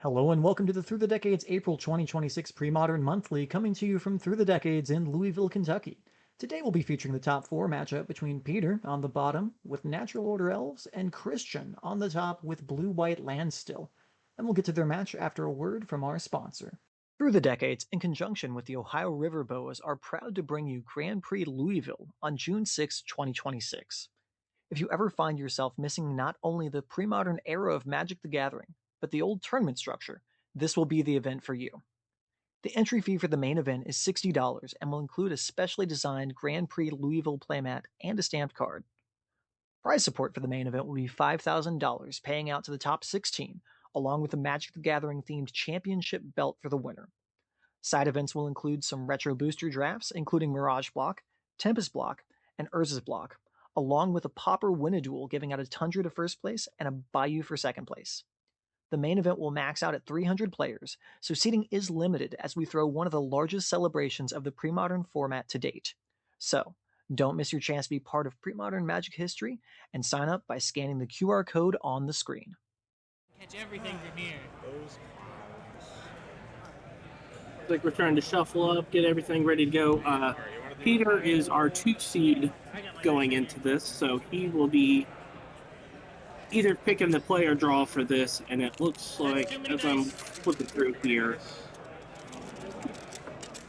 Hello and welcome to the Through the Decades April 2026 Premodern Monthly, coming to you from Through the Decades in Louisville, Kentucky. Today we'll be featuring the top four matchup between Peter on the bottom with Natural Order Elves and Christian on the top with Blue-White Landstill. And we'll get to their match after a word from our sponsor. Through the Decades, in conjunction with the Ohio River Boas, are proud to bring you Grand Prix Louisville on June 6, 2026. If you ever find yourself missing not only the pre-modern era of Magic the Gathering, but the old tournament structure, this will be the event for you. The entry fee for the main event is $60 and will include a specially designed Grand Prix Louisville playmat and a stamped card. Prize support for the main event will be $5,000, paying out to the top 16, along with a Magic the Gathering themed championship belt for the winner. Side events will include some retro booster drafts, including Mirage Block, Tempest Block, and Urza's Block, along with a Pauper Win-a-Duel giving out a Tundra to first place and a Bayou for second place. The main event will max out at 300 players, so seating is limited as we throw one of the largest celebrations of the pre-modern format to date. So, don't miss your chance to be part of pre-modern Magic history and sign up by scanning the QR code on the screen. Catch everything from here. Like we're trying to shuffle up, get everything ready to go. Peter is our 2 seed going into this, so he will be either picking the player draw for this, and it looks like, as I'm flipping through here, it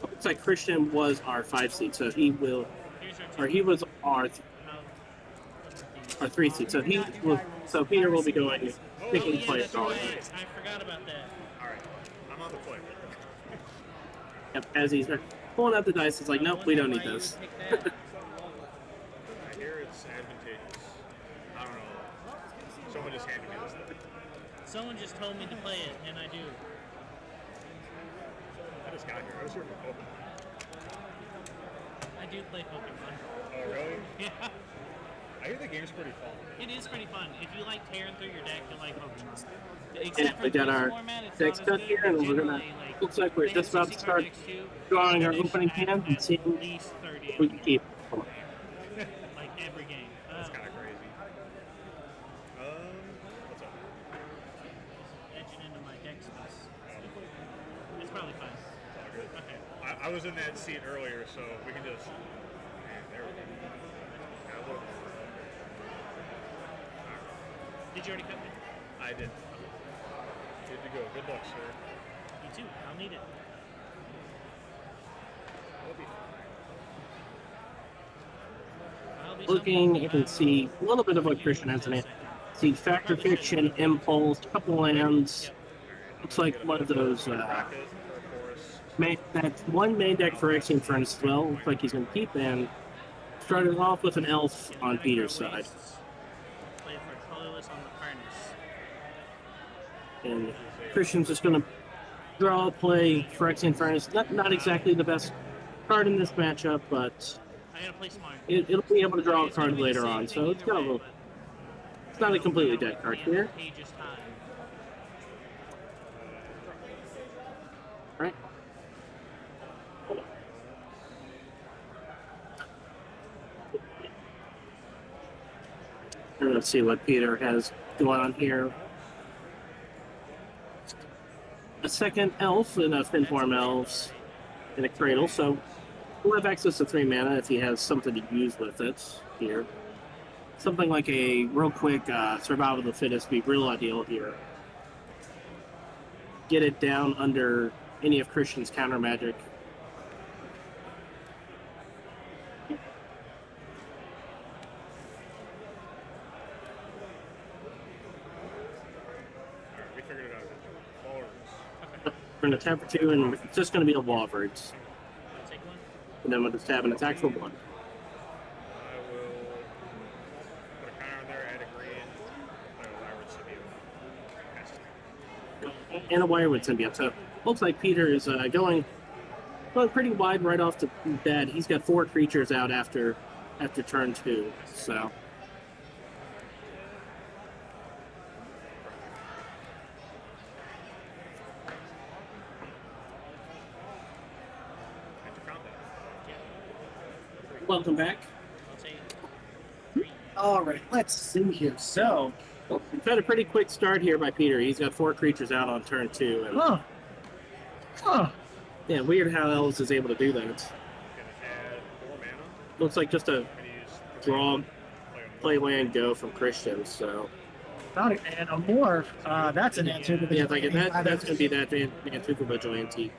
looks like Christian was our 5 seed, so he will, or he was our 3 seed, so Peter will be going, picking the player draw. I forgot about that. Alright, I'm on the play. Yep, as he's pulling out the dice, it's like, nope, we don't need this. I hear it's advantageous. I don't know. Someone just handed me this thing. Someone just told me to play it, and I do. I just got here. I was here for Pokemon. I do play Pokemon. Oh, really? Yeah, I hear the game's pretty fun. it is pretty fun. If you like tearing through your deck, you like Pokemon. Yeah, we got our decks cut here, and we're gonna. Looks like we're just about to start drawing our opening hand and seeing if we can keep. Like every game. That's kind of crazy. What's up? Edging into my deck space. It's probably fine. It's all good. Okay. I was in that seat earlier, so we can just. Man, there we go. Got a little more. Did you already cut me? I did. Good to go. Good luck, sir. You too. I'll need it. We'll be fine. I'll be Looking, something. you can see a little bit of what Christian has in it. See Factor Fiction, Impulse, a couple lands. Looks like one of those. Rocket, Forest. That's one main deck for Exing Furnace as well. Looks like he's going to keep, and starting off with an Elf on Peter's side. Play for colorless on the furnace. And Christian's just going to draw, play for Exing Furnace. Not exactly the best card in this matchup, but I gotta play smart. it'll be able to draw a card later on. So it's got a little. It's not a completely dead card here. Pages time. Right. Let's see what Peter has going on here. A second elf and a Finform Elves in a Cradle, so we'll have access to 3 mana if he has something to use with it here. Something like a real quick Survival of the Fittest would be real ideal here. Get it down under any of Christian's counter magic. Alright, we figured it out. Ballers. We're going to tap for 2, and it's just going to be a Wall of Words. I'll take one. And then we'll just have an attack for 1. I will put a counter on there, add a green. I will Howard Symbiote. And a Wirewood Symbiote. So looks like Peter is going pretty wide right off the bat. He's got 4 creatures out after turn 2. So Enter combat. welcome back. I'll take 3. All right, let's see here. So, Well, we've had a pretty quick start here by Peter. He's got 4 creatures out on turn 2. And, Huh. Huh. yeah, weird how Elves is able to do that. Gonna add 4 mana. Looks like just a And he's draw, play play land, go from Christian. So Got it. And a morph. That's an answer to the yeah, like that's going to be that Vancouver Vigilante.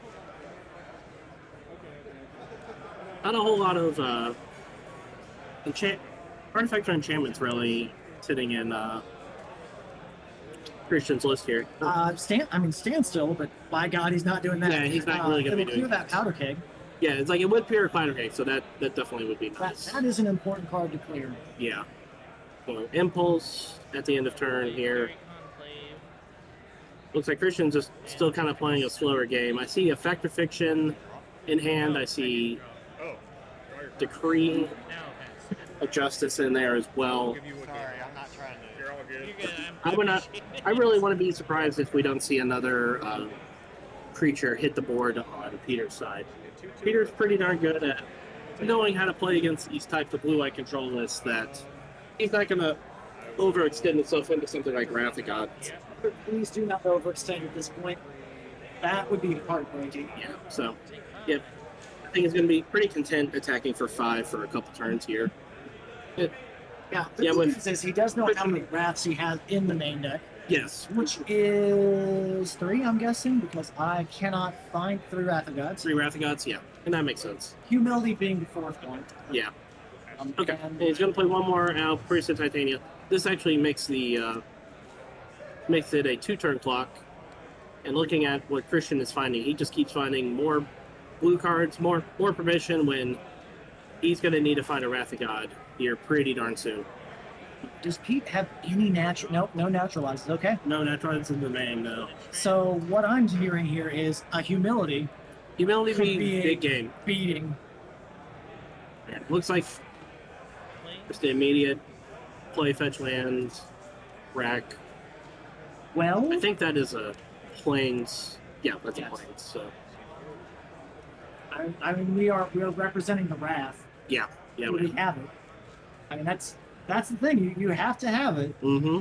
Not a whole lot of artifact or enchantments really sitting in Christian's list here. Standstill, but by God, he's not doing that. Yeah, he's not really gonna be it'll doing clear that powder keg. Yeah, it's like it would Pure Climate Cake, so that definitely would be That, nice. that is an important card to clear. Yeah. So Impulse at the end of turn here. Great Conclave. Looks like Christian's just still kind of playing a slower game. I see Effect of Fiction in hand. I see Oh, draw your Decree Now pass. of Justice in there as well. give you a Sorry, I'm not trying to. You're all good. You're good. I would not. I really want to be surprised if we don't see another creature hit the board on Peter's side. Peter's pretty darn good at knowing how to play against these types of blue-eye control lists that he's not going to overextend himself into something like Wrath of God. Please do not overextend at this point. That would be heartbreaking. Yeah, so, yeah, I think he's going to be pretty content attacking for 5 for a couple turns here. Yeah, the Yeah, thing with- is he does know how many wraths he has in the main deck, Yes, which is 3, I'm guessing, because I cannot find 3 Wrath of Gods. 3 Wrath of Gods, yeah, and that makes sense. Humility being the 4th one. Yeah. Okay, and And he's going to play one more out, Priest of Titania. This actually makes makes it a 2-turn clock. And looking at what Christian is finding, he just keeps finding more blue cards, more permission when he's going to need to find a Wrath of God here pretty darn soon. does Pete have any natural? Nope, no naturalizes. Okay. No, Naturaline's in the main, no. So what I'm hearing here is a humility Humility Could be be a- big game. beating. Looks like just the immediate play, fetch lands, rack. Well, I think that is a plains. Yeah, that's Yes. a plains. So I mean we are representing the wrath. yeah, We have it. I mean that's the thing. You have to have it. Mm-hmm.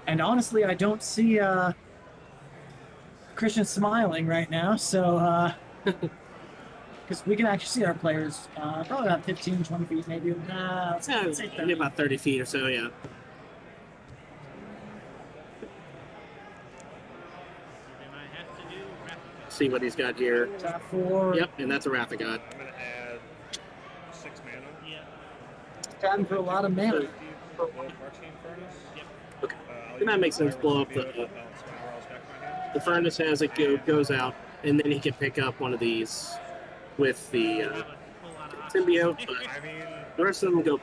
And honestly, I don't see Christian smiling right now. So because we can actually see our players probably about 15, 20 feet maybe. Let's Yeah, say maybe about 30 feet or so. Yeah. Then I have to do Wrath of God. See what he's got here. Tap 4. Yep, and that's a Wrath of God. I'm gonna add 6 mana. Yeah. Tapping for a lot of mana. Arcane Furnace. Yep. Okay. I'll And that use makes sense, blow up Spiral the- Symbiote, Spiral back in my hand. The furnace has it goes out, and then he can pick up one of these with the Have a whole lot of symbiote. options. But I mean, the rest of them go.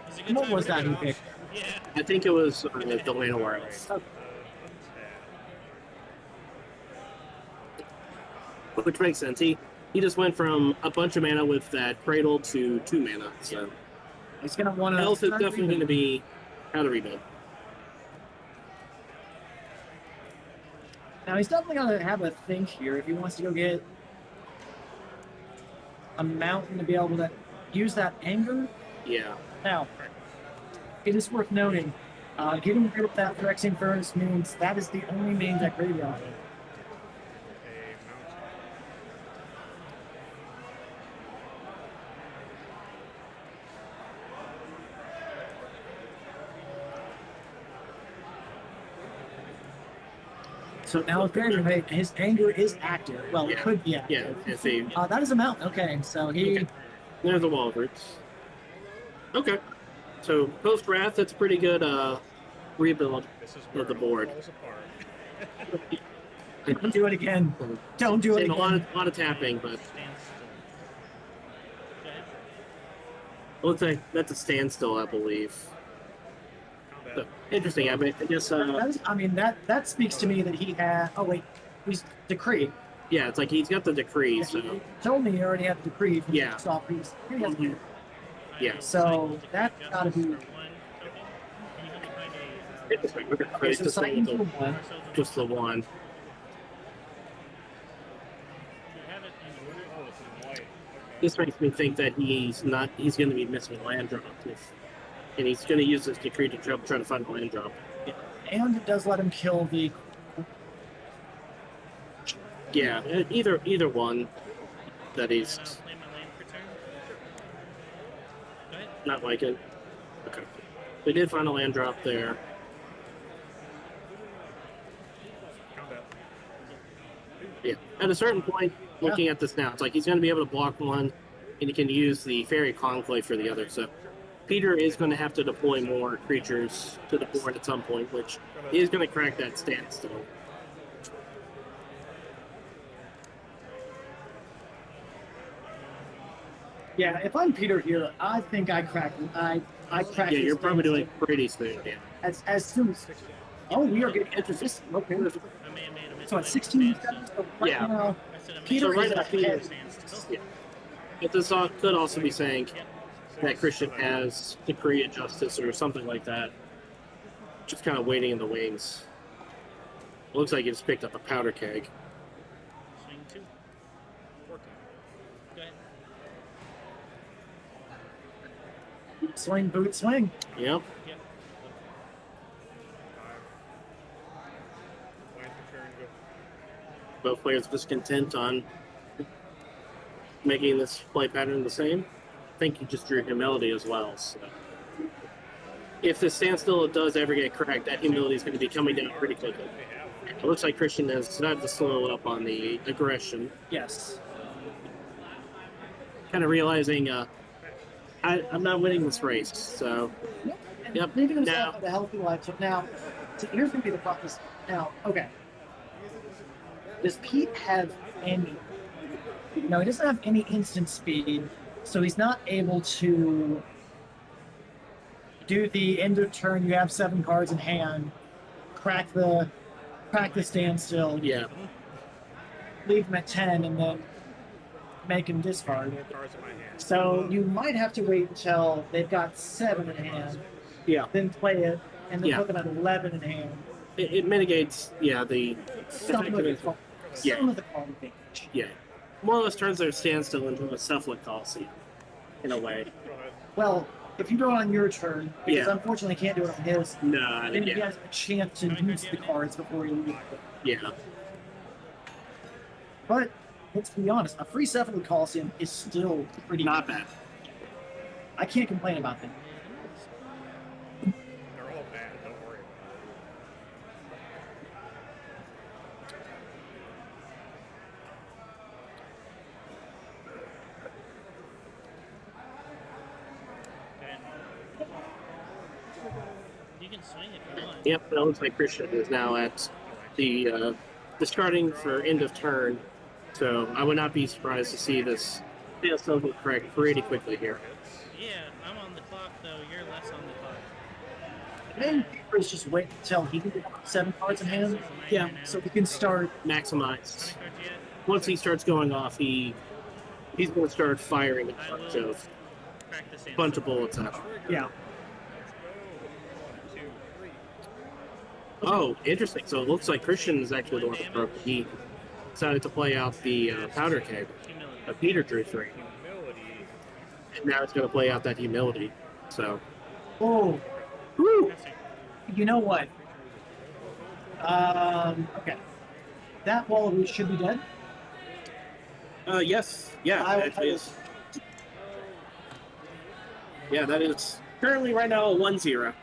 It's a good What time was to that get he off. picked? Yeah. I think it was the Lana Wireless, which makes sense. He just went from a bunch of mana with that Cradle to 2 mana. So He's gonna want to. Elf is definitely going to be how to rebuild. Now he's definitely gonna have a think here if he wants to go get a mountain to be able to use that anger. Yeah. Now, it is worth noting, getting rid of that Phyrexian Furnace means that is the only main deck graveyard. a mountain. So now with Graveyard, his anger is active. Well, it Yeah. could be Yeah. active. If he That is a mountain. Okay, so he. Okay. There's the wall roots. Okay. So post Wrath, that's a pretty good rebuild This is of where the it board. falls apart. Don't do it again. Don't do it Save a again. lot of tapping, but Standstill. Go ahead. it looks like that's a standstill, I believe. Combat. So, interesting. I guess That is, I mean, that speaks to me that he had. Oh wait, he's decree. yeah, it's like he's got the decree, so He told me he already had the decree from Yeah. Soft Priest. He has Mhm. Yeah. So that's gotta be- For 1 token. Can you help me find a interesting. Okay, Okay, so just, Psychic the, for 1. just the one. Do you have it in order? Oh, it's in This makes me think that he's going to be missing a land drop. And he's going to use this decree to try to find a land drop. And it does let him kill the. Yeah, either one that he's I'll play my land for turn. Go ahead. not like it. Okay. They did find a land drop there. Combat. Yeah. At a certain point, looking at this now, it's like he's going to be able to block one, and he can use the Fairy Conclave for the other. So Peter is going to have to deploy more creatures to the board at some point, which is going to crack that standstill. Yeah, if I'm Peter here, I think I crack. I crack. Yeah, this you're probably thing doing pretty smooth, yeah. as soon as. Oh, we are getting into this. Okay. I may have made a mistake. So at 16 seconds, so right Yeah. now, I said I made Peter a So right is now, Peter ahead. Yeah. But this could also be saying that Christian has Decree of Justice or something like that. Just kind of waiting in the wings. It looks like he just picked up a powder keg. Swing 2. 14. Go ahead. Swing, boot, swing. Yep. Yep. 5. Land for turn, go. Both players discontent on making this play pattern the same. I think he just drew Humility as well. So. If the standstill does ever get cracked, that Humility is going to be coming down pretty quickly. It looks like Christian has decided to slow up on the aggression. Yes. Kind of realizing I'm not winning this race, so And Yep. leaving Now- himself with a healthy life. So now, so here's going to be the problem. Now, okay. Does Pete have any? No, he doesn't have any instant speed, so he's not able to do the end of turn. You have 7 cards in hand. Crack the standstill. yeah. Leave him at 10, and then make him discard. 4 cards in my hand. So you might have to wait until they've got 7 in hand, Yeah. then play it, and then Yeah. put them at 11 in hand. It mitigates, the Some of the card, Yeah. some of the card advantage. yeah. More or less turns their standstill into a Cephalic Coliseum, in a way. Go ahead. Well, if you do it on your turn, because Yeah. unfortunately can't do it on his, No, then he yeah. has a chance to use the cards before you leave. Yeah. But let's be honest, a free Cephalid Coliseum is still pretty Not bad. I can't complain about that. They're all bad. Don't worry about Go ahead. You can swing if you want. Yep, it looks like Christian is now at the discarding for end of turn. So I would not be surprised to see this standstill get correct pretty quickly here. Yeah, I'm on the clock though. You're less on the clock. And Peter's just wait until he can get 7 cards in hand. Yeah. So we can start. Maximize. How many cards yet? Once he starts going off, he's going to start firing a bunch of bullets out. Yeah. 1, 2, 3. Oh, interesting. So it looks like Christian is actually the one that broke. He decided to play out the powder keg. Humility. Peter drew 3. Humility. And now it's going to play out that humility. So, Oh, woo! you know what? Okay. That wall should be dead. Yes. Yeah, I- actually is. Yeah, that is currently right now a 1-0.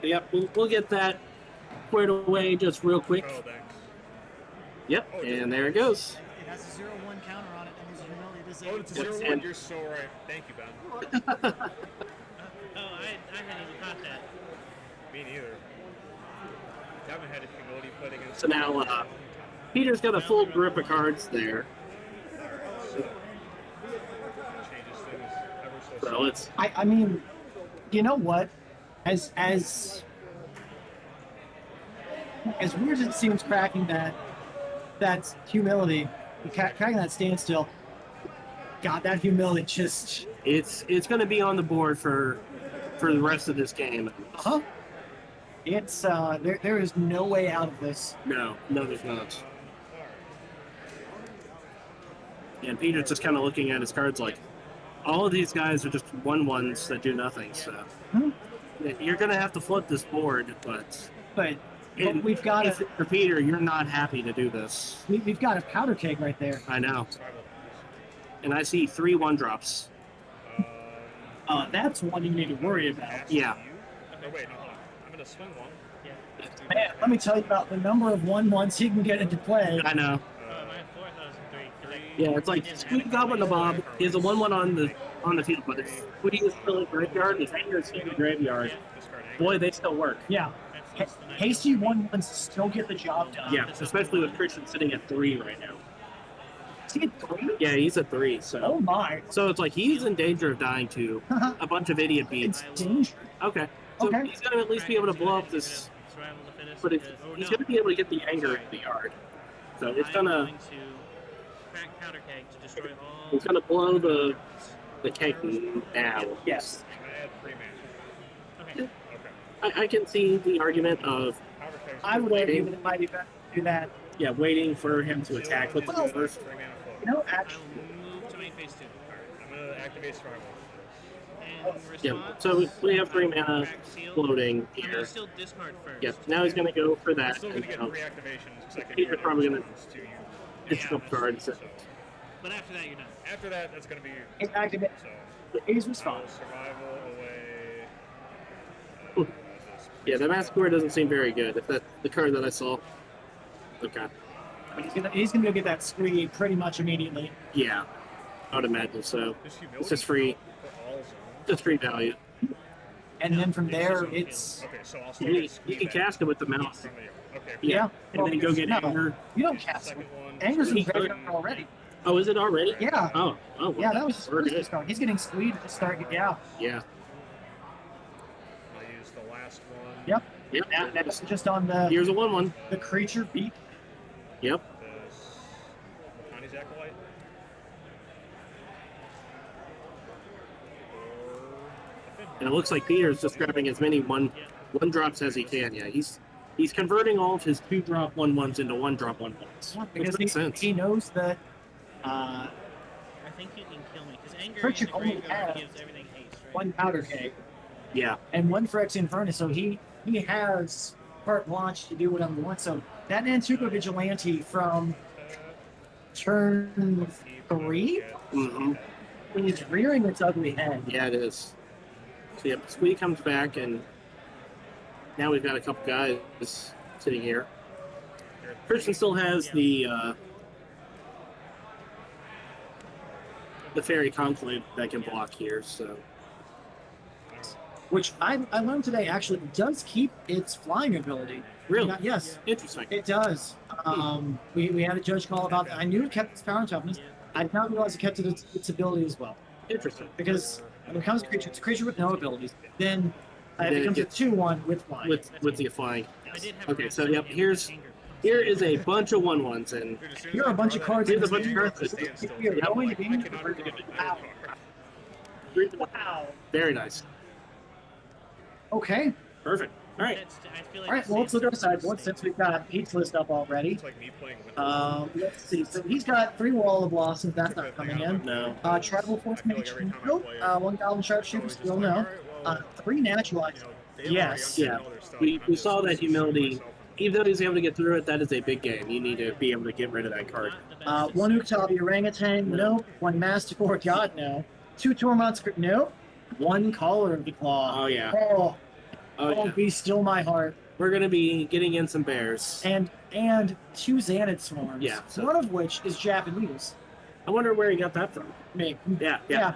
Yep, we'll get that squared away just real quick. Oh, thanks. Yep, and there it goes. It has a 0-1 counter on it, and there's humility Oh, disabled. it's Yes, 0-1. and- You're so right. Thank you, Ben. Oh, I hadn't even caught that. Me neither. Haven't had a humility played against. So now, Peter's got a full grip of cards there. Changes things ever so So it's I mean, you know what? As weird as it seems, cracking that humility, cracking that standstill. God, that humility just. it's going to be on the board for the rest of this game. Huh? It's there is no way out of this. No, there's not. And Peter's just kind of looking at his cards like, all of these guys are just 1/1s that do nothing. So you're going to have to flip this board, but But we've got if for Peter, you're not happy to do this. we've got a powder keg right there. I know. And I see 3 1-drops. That's one you need to worry about. Yeah. Oh, wait, no, hold on. I'm going to swing one. Man, let me tell you about the number of 1/1s he can get into play. I know. My fourth was a 3. Yeah, it's like Squeak Goblin to Bob. He has a 1/1 on the field, but if Squeak is still in the graveyard, his anger is still in the graveyard. Boy, they still work. Yeah. Hasty 1/1s still get the job done. Yeah, especially with Christian sitting at 3 right now. Is he at 3? Yeah, he's at 3. Oh So, my. so it's like he's in danger of dying to a bunch of idiot beats. It's dangerous. Okay, so Okay. he's gonna at least be able to blow up this, Survival of the fittest. but he's gonna be able to get the anger in the yard. So it's gonna crack powder keg to destroy all. it's gonna blow the cake now. Yes. I add 3 mana. Okay. Okay. I can see the argument of Powder kegs. I would argue that it might be better to do that. yeah waiting for him to attack with the Well, first. 3 mana float. You know, I actually, will move to main phase 2. I'm going to activate survival. And Yeah, response, so we have 3 mana crack seal. floating I'm gonna here. still discard first. Yeah, now he's gonna go for I'm that. still And, going to get 3 activations because I can Peter's get rid probably of gonna response to you. discard cards. So, But after that, you're done. after that, that's going to be it activates so. his I will response. survival away. Ooh. Yeah, the mask square doesn't seem very good. If that's the card that I saw. Okay. But he's gonna go get that squeeze pretty much immediately. Yeah, I would imagine so. This humility It's just free, for all zones. just free value. And then from there, it's Okay, so I'll still You, get you squeeze can back cast it with the mouse. from the yard. Okay. Yeah, and well, then go get no, anger. You don't cast it. Second one. Anger's in the He could- graveyard already. Oh, is it already? Yeah. Oh, oh. Yeah, that was his we're first good. discard. He's getting squeezed to start. Yeah. Yeah. I'll use the last one. Yep. Yep. That's just on the Here's a 1/1. creature beat. Yep. This Connie's Acolyte. And it looks like Peter's just grabbing as many one drops as he can. Yeah, he's converting all of his 2-drop 1/1s into 1-drop 1/1s. Because Which makes sense. he knows that I think you can kill me because anger First in you the only graveyard have gives everything haste, right? one powder keg Yeah. and one Phyrexian Furnace, so he has carte blanche to do whatever he wants. So that Nantuko Vigilante from turn 3 Mm-hmm. is rearing its ugly head. Yeah, it is. So yep, Squee comes back, and now we've got a couple guys sitting here. Christian still has the Fairy Conclave that can block here, so Which I learned today actually does keep its flying ability. really Yes, interesting. it does. We had a judge call about that. I knew it kept its power and toughness. I did not realize it kept its ability as well. Interesting. Because when it comes to creature, it's a creature with no abilities. Then Then it it becomes a gets- 2/1 with flying. With the flying. I did have Okay, a so rat yep, in here's anger. here is a bunch of 1/1s, and Dude, as soon as Here are I a bunch draw of that, cards Here's a in bunch this of game. cards. This Stand is- still. we are going I to be cannot remove it. Wow. Wow. very nice. Okay. Perfect. All right. I feel like All right. Well, let's look at our sideboard since we've got Pete's list up already. It's like me playing with Let's see. So he's got 3 Wall of Blossoms. That's not coming in. No. Tribal Formation. Nope. 1 Goblin Sharpshooter. Still no. 3 Naturalized. Yes. Yeah. We saw that humility. Even though he's able to get through it, that is a big game. You need to be able to get rid of that card. Not the best. 1 Uktabi Orangutan. Nope. 1 Masticore. God, no. 2 Tormont Script. Nope. 1 Caller of the Claw. Oh yeah. Oh, Oh yeah. be still my heart. We're gonna be getting in some bears. And 2 Xanid Swarms. Yeah, so- One of which is Japanese. I wonder where he got that from. Me. Yeah. Yeah.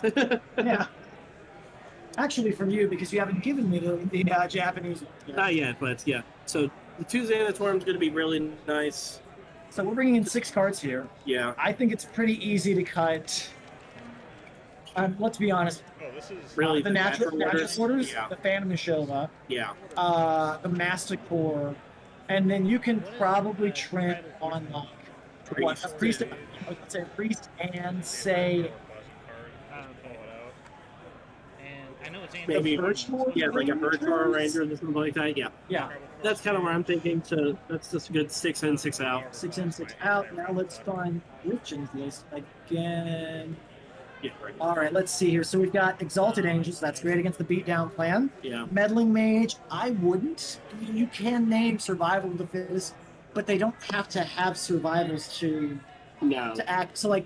Yeah. Actually, from you, because you haven't given me the Japanese one yet. Not yet, but yeah. So the 2 Xanatorm is gonna be really nice. So we're bringing in 6 cards here. Yeah. I think it's pretty easy to cut. Let's be honest. Oh, this is Really, The natural orders, Yeah. the Phantom Nishova, Yeah. the Masticore, and then you can probably trim on a priest. Let's say priest and say And I know it's maybe virtual like a virtual Rangers? Rangers or something like that. Yeah, Yeah. that's kind of where I'm thinking. So that's just a good 6 in, 6 out. 6 in, 6 out. Now let's find Richard's list again. Yeah, right. All right, let's see here. So we've got Exalted Angels. That's great against the beatdown plan. Yeah. Meddling Mage, I wouldn't. You can name Survival of the Fittest, but they don't have to have survivals to No, act. So, like,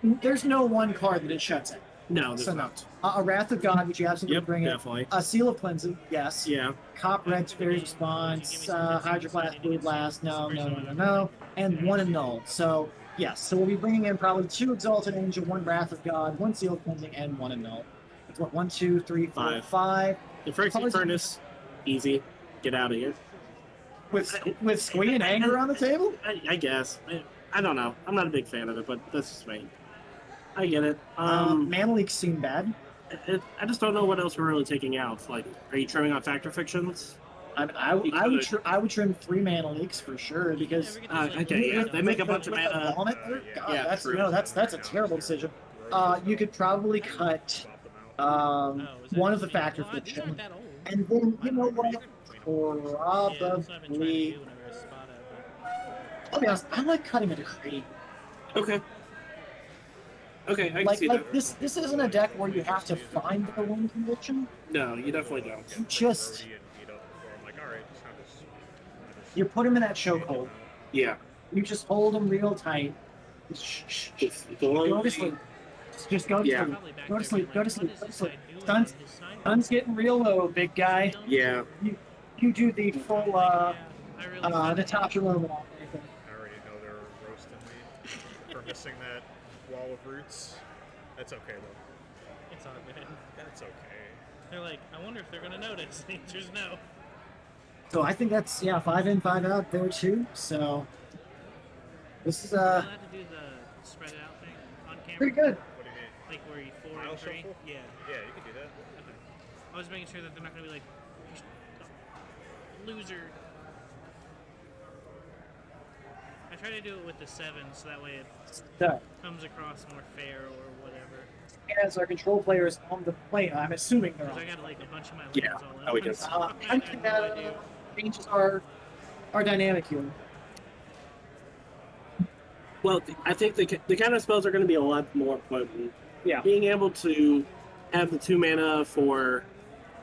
there's no one card that it shuts out. no, there's So, no. not. A Wrath of God, which you absolutely Yep, bring in. definitely. A Seal of Cleansing, yes. Yeah, Cop Red Fairy's Response, Hydroblast, Blade Blast, no. And one Annul. So, yes. So we'll be bringing in probably 2 Exalted Angel, 1 Wrath of God, 1 Seal of Cleansing, and 1 Annul. It's what, 1, 2, 3, 4, Five. 5. the Phyrexian Furnace, easy. Get out of here. With Squee and Anger on the table? I guess. I don't know. I'm not a big fan of it, but that's just me. I get it. Mana Leaks seem bad. I just don't know what else we're really taking out. Like, are you trimming on Factor Fictions? I would trim 3 Mana Leaks for sure because Okay, yeah, they make a bunch of with the mana. vomit there, God, Yeah, that's true. that's a terrible decision. You could probably cut one of the Factor Fiction, and then you know what? Probably. I'll be honest. I like cutting it a creep. Okay. Okay, I can see Like that. this isn't a deck where you have to find the win condition. No, you definitely don't. You just I'm like, all right, just have this. you put him in that chokehold. Yeah. You just hold him real tight. Go to sleep. Just go to Yeah. sleep. Go to sleep. Go to sleep. Go to sleep. Sun's getting real low, big guy. Yeah. You do the full Natasha Roman on everything. I already know they're roasting me for missing that wall of roots. That's okay though. It's all good. That's okay. They're like, I wonder if they're gonna notice. The answer's no. So I think that's 5 in, 5 out there too. So this is You're allowed to do the spread out thing on camera. pretty good. What do you mean? Like where you 4 File and 3. shuffle? Yeah. Yeah, you can do that. Okay. I was making sure that they're not gonna be like loser. I try to do it with the 7 so that way it So comes across more fair or whatever. as our control players on the plane, I'm assuming they're Because on. I got like a bunch of my Yeah, lands all I would over. guess. So I I think have no that idea. changes our dynamic here. Well, I think the counter spells are going to be a lot more potent. Yeah. Being able to have the 2 mana for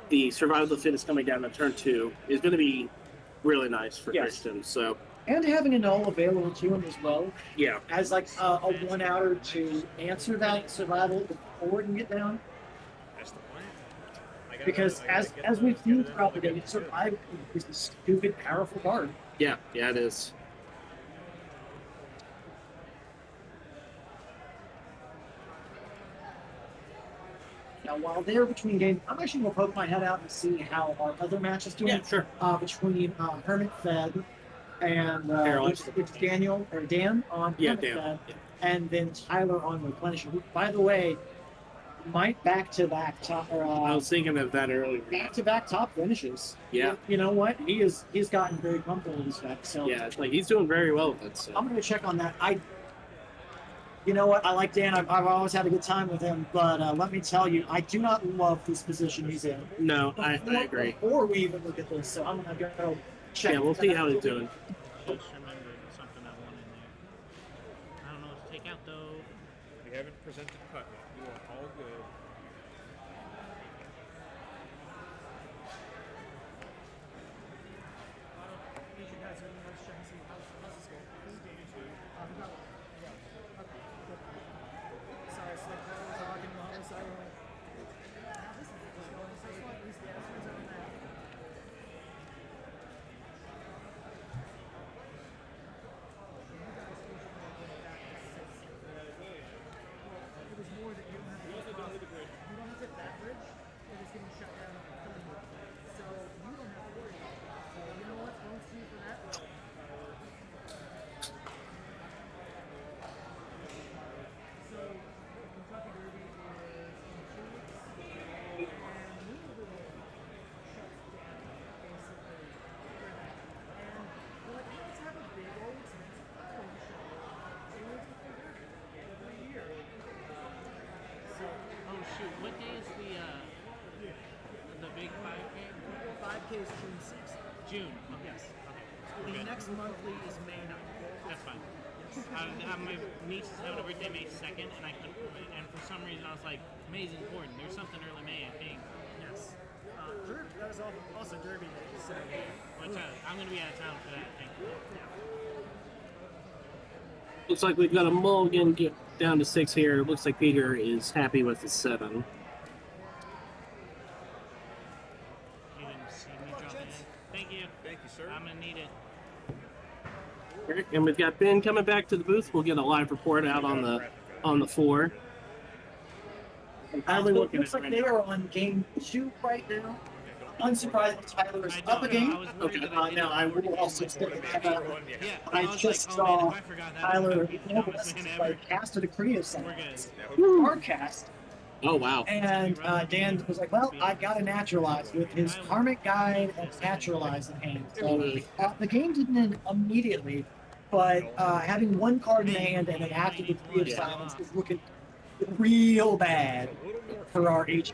the Survival of the Fittest coming down on turn 2 is going to be really nice for Yes. Christian. So, And having a null available to him as well yeah. as like a 1-outer to answer that survival before it can get down. That's the point. I gotta- Because I gotta as get as the- we've get seen it in throughout the to game, get it. survival is a stupid powerful card. Yeah, it is. Now, while they're between games, I'm actually going to poke my head out and see how our other match is doing. Yeah, sure. Between Hermit Fed and Harold. it's Daniel or Dan on Yeah, Hermit Dan. Fed, and then Tyler on Replenisher. Who, by the way, might back-to-back top or I was thinking of that earlier. back-to-back top finishes. Yeah. You know what? He's gotten very comfortable with this deck. So Yeah, it's like he's doing very well with it. So. I'm going to check on that. You know what? I like Dan. I've always had a good time with him, but let me tell you, I do not love this position he's in. No, I agree. Before we even look at this, so I'm gonna go check. Yeah, we'll see how he's doing. Just remembered something I want in there. I don't know what to take out though. We haven't presented cut yet. You are all good. BK is June 6th. June. Yes. Okay. The Good. next monthly is May 9th. That's fine. Yes. My niece is having a birthday May 2nd, and for some reason I was like, May's important. There's something early May, I think. Yes. That was also Derby Day, so Which I'm going to be out of town for that, I think. Looks like we've got a mulligan get down to 6 here. Looks like Peter is happy with the 7. You didn't see me drop it in. Thank you. Thank you, sir. I'm going to need it. Alright, and we've got Ben coming back to the booth. We'll get a live report out on the 4. It looks like they are on game 2 right now. Unsurprisingly, Tyler is up a game. Okay. Now, I will also say that Yeah, I was just like, saw oh, man, if I forgot that, Tyler that'd be the dumbest win ever. cast a decree of We're science. good. Our cast. Oh, wow. And Dan was like, well, I got to naturalize with his Karmic Guide and naturalize in hand. So the game didn't end immediately, but having one card in hand and an active decree of silence is looking real bad for our HM.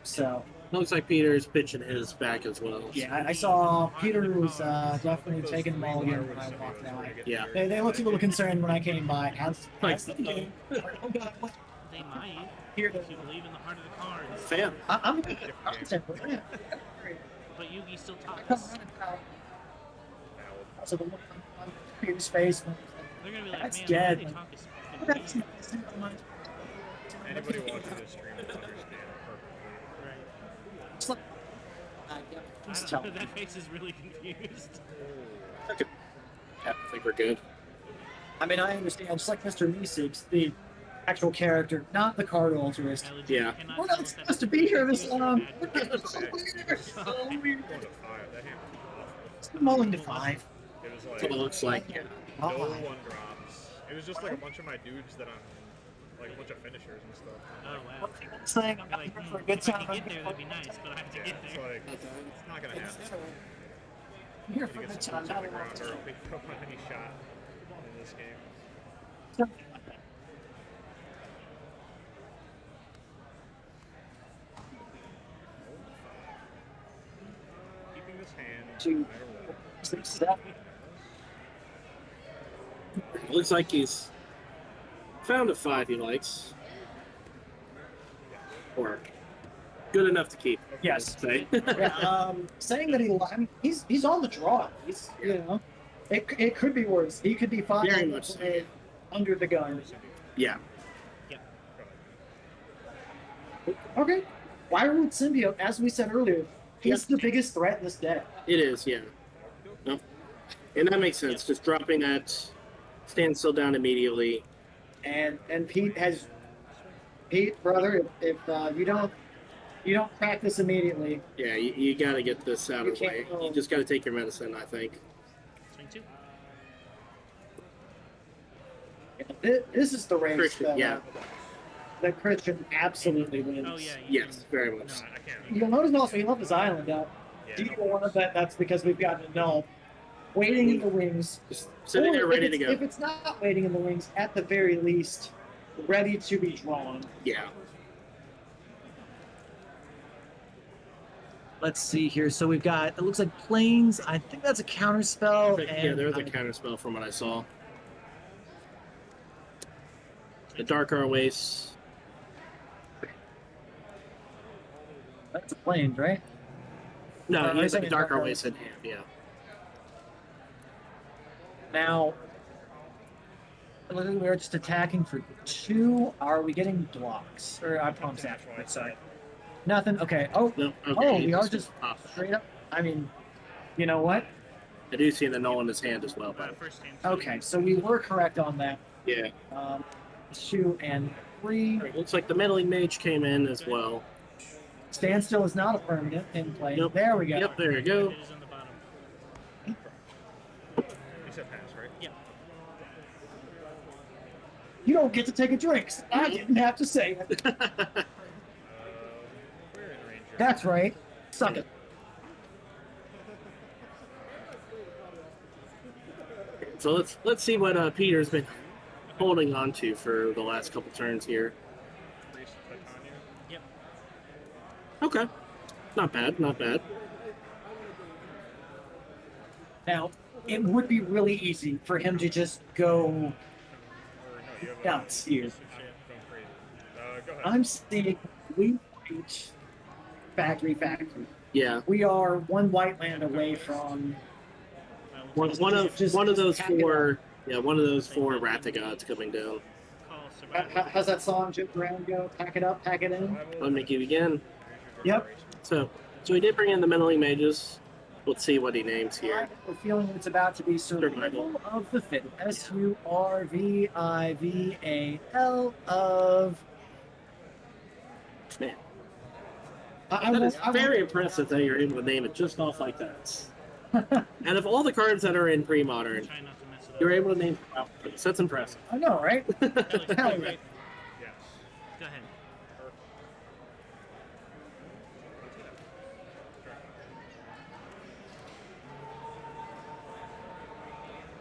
So, Looks like Peter is pitching his back as well. yeah, I saw Peter was definitely taking them all again when I walked by. Yeah. They looked a little concerned when I came by. As the game. Oh, God, what? They might. Here, If you believe in the heart of the cards. Fan. I'm good. I'm temporary. Yeah. But Yugi still I taught come us. running out. So the look on Peter's face. They're going to be like, That's man, dead. why they talk is That's fucking weird." Anybody watching this stream will understand perfectly. Right. It's like, yeah, please tell me. That face is really confused. Okay. Yeah, I think we're good. I mean, I understand. Just like Mr. Meeseeks, the actual character, not the card altruist. I legit Yeah. cannot We're tell not if that supposed to be here this long. That's So bad. weird. So weird. Going to 5. That hand was awful. It's mulling to 5. It was That's what it like looks like. no one drops. It was just like a bunch of my dudes that I'm like a bunch of finishers and stuff. Oh, wow. Saying I'm I'd not be like, here for a good if I time. could get there, that'd be nice, but I have to Yeah, get it's there. like it's not gonna happen. I'm here You for a get good some time, boots on not the a long ground or time. I'll be throwing any shot in this game. Something like that. Keeping this hand Two. no matter what. 6, 7. Looks like he's found a 5 he likes. Or good enough to keep. Yes. Say. Yeah, saying that I mean, he's on the draw. He's it could be worse. He could be fine Very much so. under the gun. Yeah. Okay. Wirewood Symbiote, as we said earlier, he's the biggest threat in this deck. It is, yeah. No. And that makes sense. Just dropping that standstill down immediately. And Pete, brother, if you don't practice immediately, Yeah, you got to get this out You of the way. can't go- You just got to take your medicine, I think. Swing 2. this is the race Christian, yeah. that Christian absolutely wins. Oh, yeah. you Yes, very much. No, I can't. You'll notice also he left his island out. Yeah, Either one of that's because we've gotten a null. Waiting in the wings. Just sitting there Or ready if to it's- go. If it's not waiting in the wings, at the very least, ready to be drawn. Yeah. Let's see here. So we've got, it looks like planes. I think that's a counter spell. Yeah, there's a counter spell from what I saw. The Dark Arwace. That's a planes, right? No, I he has think the it's Dark Dark Arwace in hand, yeah. Now, we are just attacking for 2. Are we getting blocks? Or I promise after. Sorry. Nothing. Okay. Oh, No, oh, he we are just popped. straight up. I mean, you know what? I do see the null in his hand as well, but First hand. Okay, so we were correct on that. yeah. 2 and 3. Looks like the meddling mage came in as well. Standstill is not a permanent in play. Yep. There we go. Yep, there you go. It is on the bottom. You said pass, right? Yeah. You don't get to take a drink. I didn't have to say it. We're in range. That's right. Suck it. So let's see what Peter's been holding on to for the last couple turns here. Priest Titania. Yep. Okay. Not bad, not bad. Now, it would be really easy for him to just go Or no, you have nuts here. I'm going crazy. Go ahead. I'm seeing we reach factory. Yeah. We are one white land away from One of Just those pack it four. Yeah, one of those four Wrath of Gods coming down. Call survival. how's that song Jim Brown go? Pack it up, pack it in. Let me give again. Yep. So we did bring in the Meddling Mages. Let's see what he names I here. have a feeling it's about to be survival of the fit. SURVIVAL of. Man, I that is won't- very impressive that you're able to name it just off like that. And of all the cards that are in pre-modern, Try not to mess it up. you're able to name outputs. That's impressive. I know, right? That looks Hell great, yeah. right? Yes. Go ahead.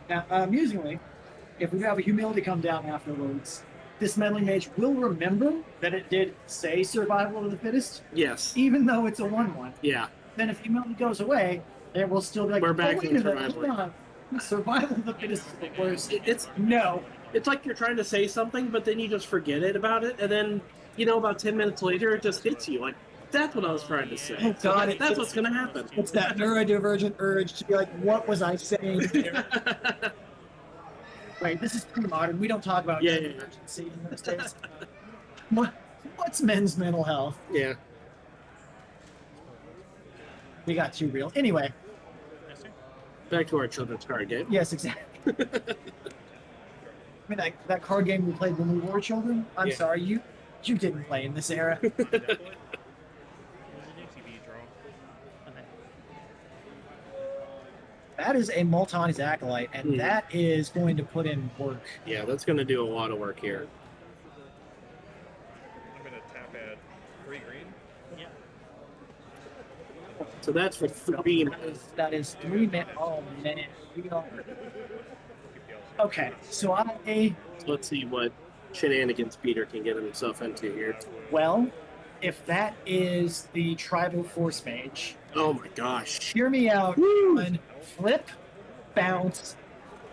Now, amusingly, if we have a humility come down afterwards, this meddling mage will remember that it did say survival of the fittest, Yes. even though it's a 1/1. Yeah. Then if humility goes away, it will still be like, We're back oh, to wait a the minute, survival. hold on. Survival of the fittest is the worst. It's No. like you're trying to say something, but then you just forget it about it, and then about 10 minutes later, it just hits you. Like, that's what I was trying to say. Oh, God, That's what's going to happen. It's that neurodivergent urge to be like, what was I saying here? Right, this is pre-modern. We don't talk about Yeah. neurodivergency in those days. What's men's mental health? Yeah. We got too real. Anyway, Yes, sir. Back to our children's card game. yes, exactly. I mean, that card game we played when we were children. I'm Yeah. sorry, you didn't play in this era. TV draw. Okay. That is a Multani's Acolyte, and Mhm. that is going to put in work. Yeah, that's going to do a lot of work here. I'm gonna tap add 3 green. Yeah. So that's for 3. That is 3 men. Oh man, we are. Okay, so Let's see what shenanigans Peter can get himself into here. well, if that is the tribal force mage, Oh my gosh. hear me out. One, flip, bounce,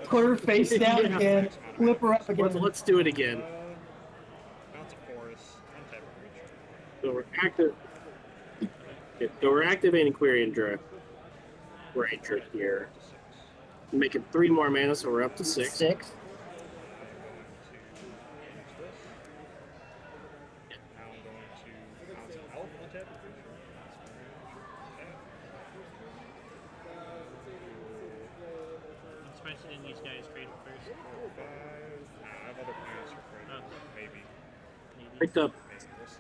put her face down Yeah. again, flip her up again. Let's do it again. Bounce a forest. Untap a creature. So we're active. Okay, so we're activating Quirion Ranger here. Making 3 more mana, so we're up to 6. 6. Now I'm going to bounce an elf. Untap a creature. I'm surprised you didn't use guys cradle first. 4, 5. Nah, I have other plans for Cradle. Oh. Maybe. Maybe. Picked up Maybe. We'll see.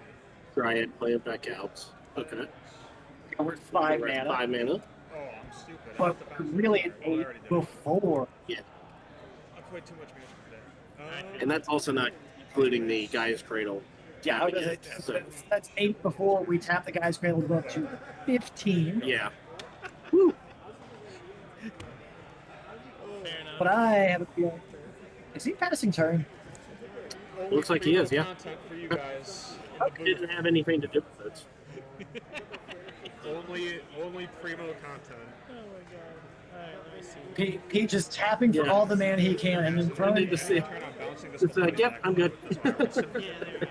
Dryad, play it back out. Okay. We're at 5 We're at mana, 5 mana. Oh, I'm stupid. I but have to we're bounce really it. at Oh, I 8 already did. before. Yeah. I've played too much music today. And that's also not including the Gaia's Cradle. Yeah, I was gonna say, So, that's 8 before we tap the guy's cradle to go up to 15. yeah. Fair enough. But I have a feeling. Is he passing turn? Looks like he is, yeah. Content for you guys. It didn't have anything to do with it. Only primo content. Oh my god. Alright, let me see. Pete just tapping for Yeah. all the mana he can and then I throwing need to see. Turn on bouncing this. It's like, yep, I'm good. Yeah, there we go.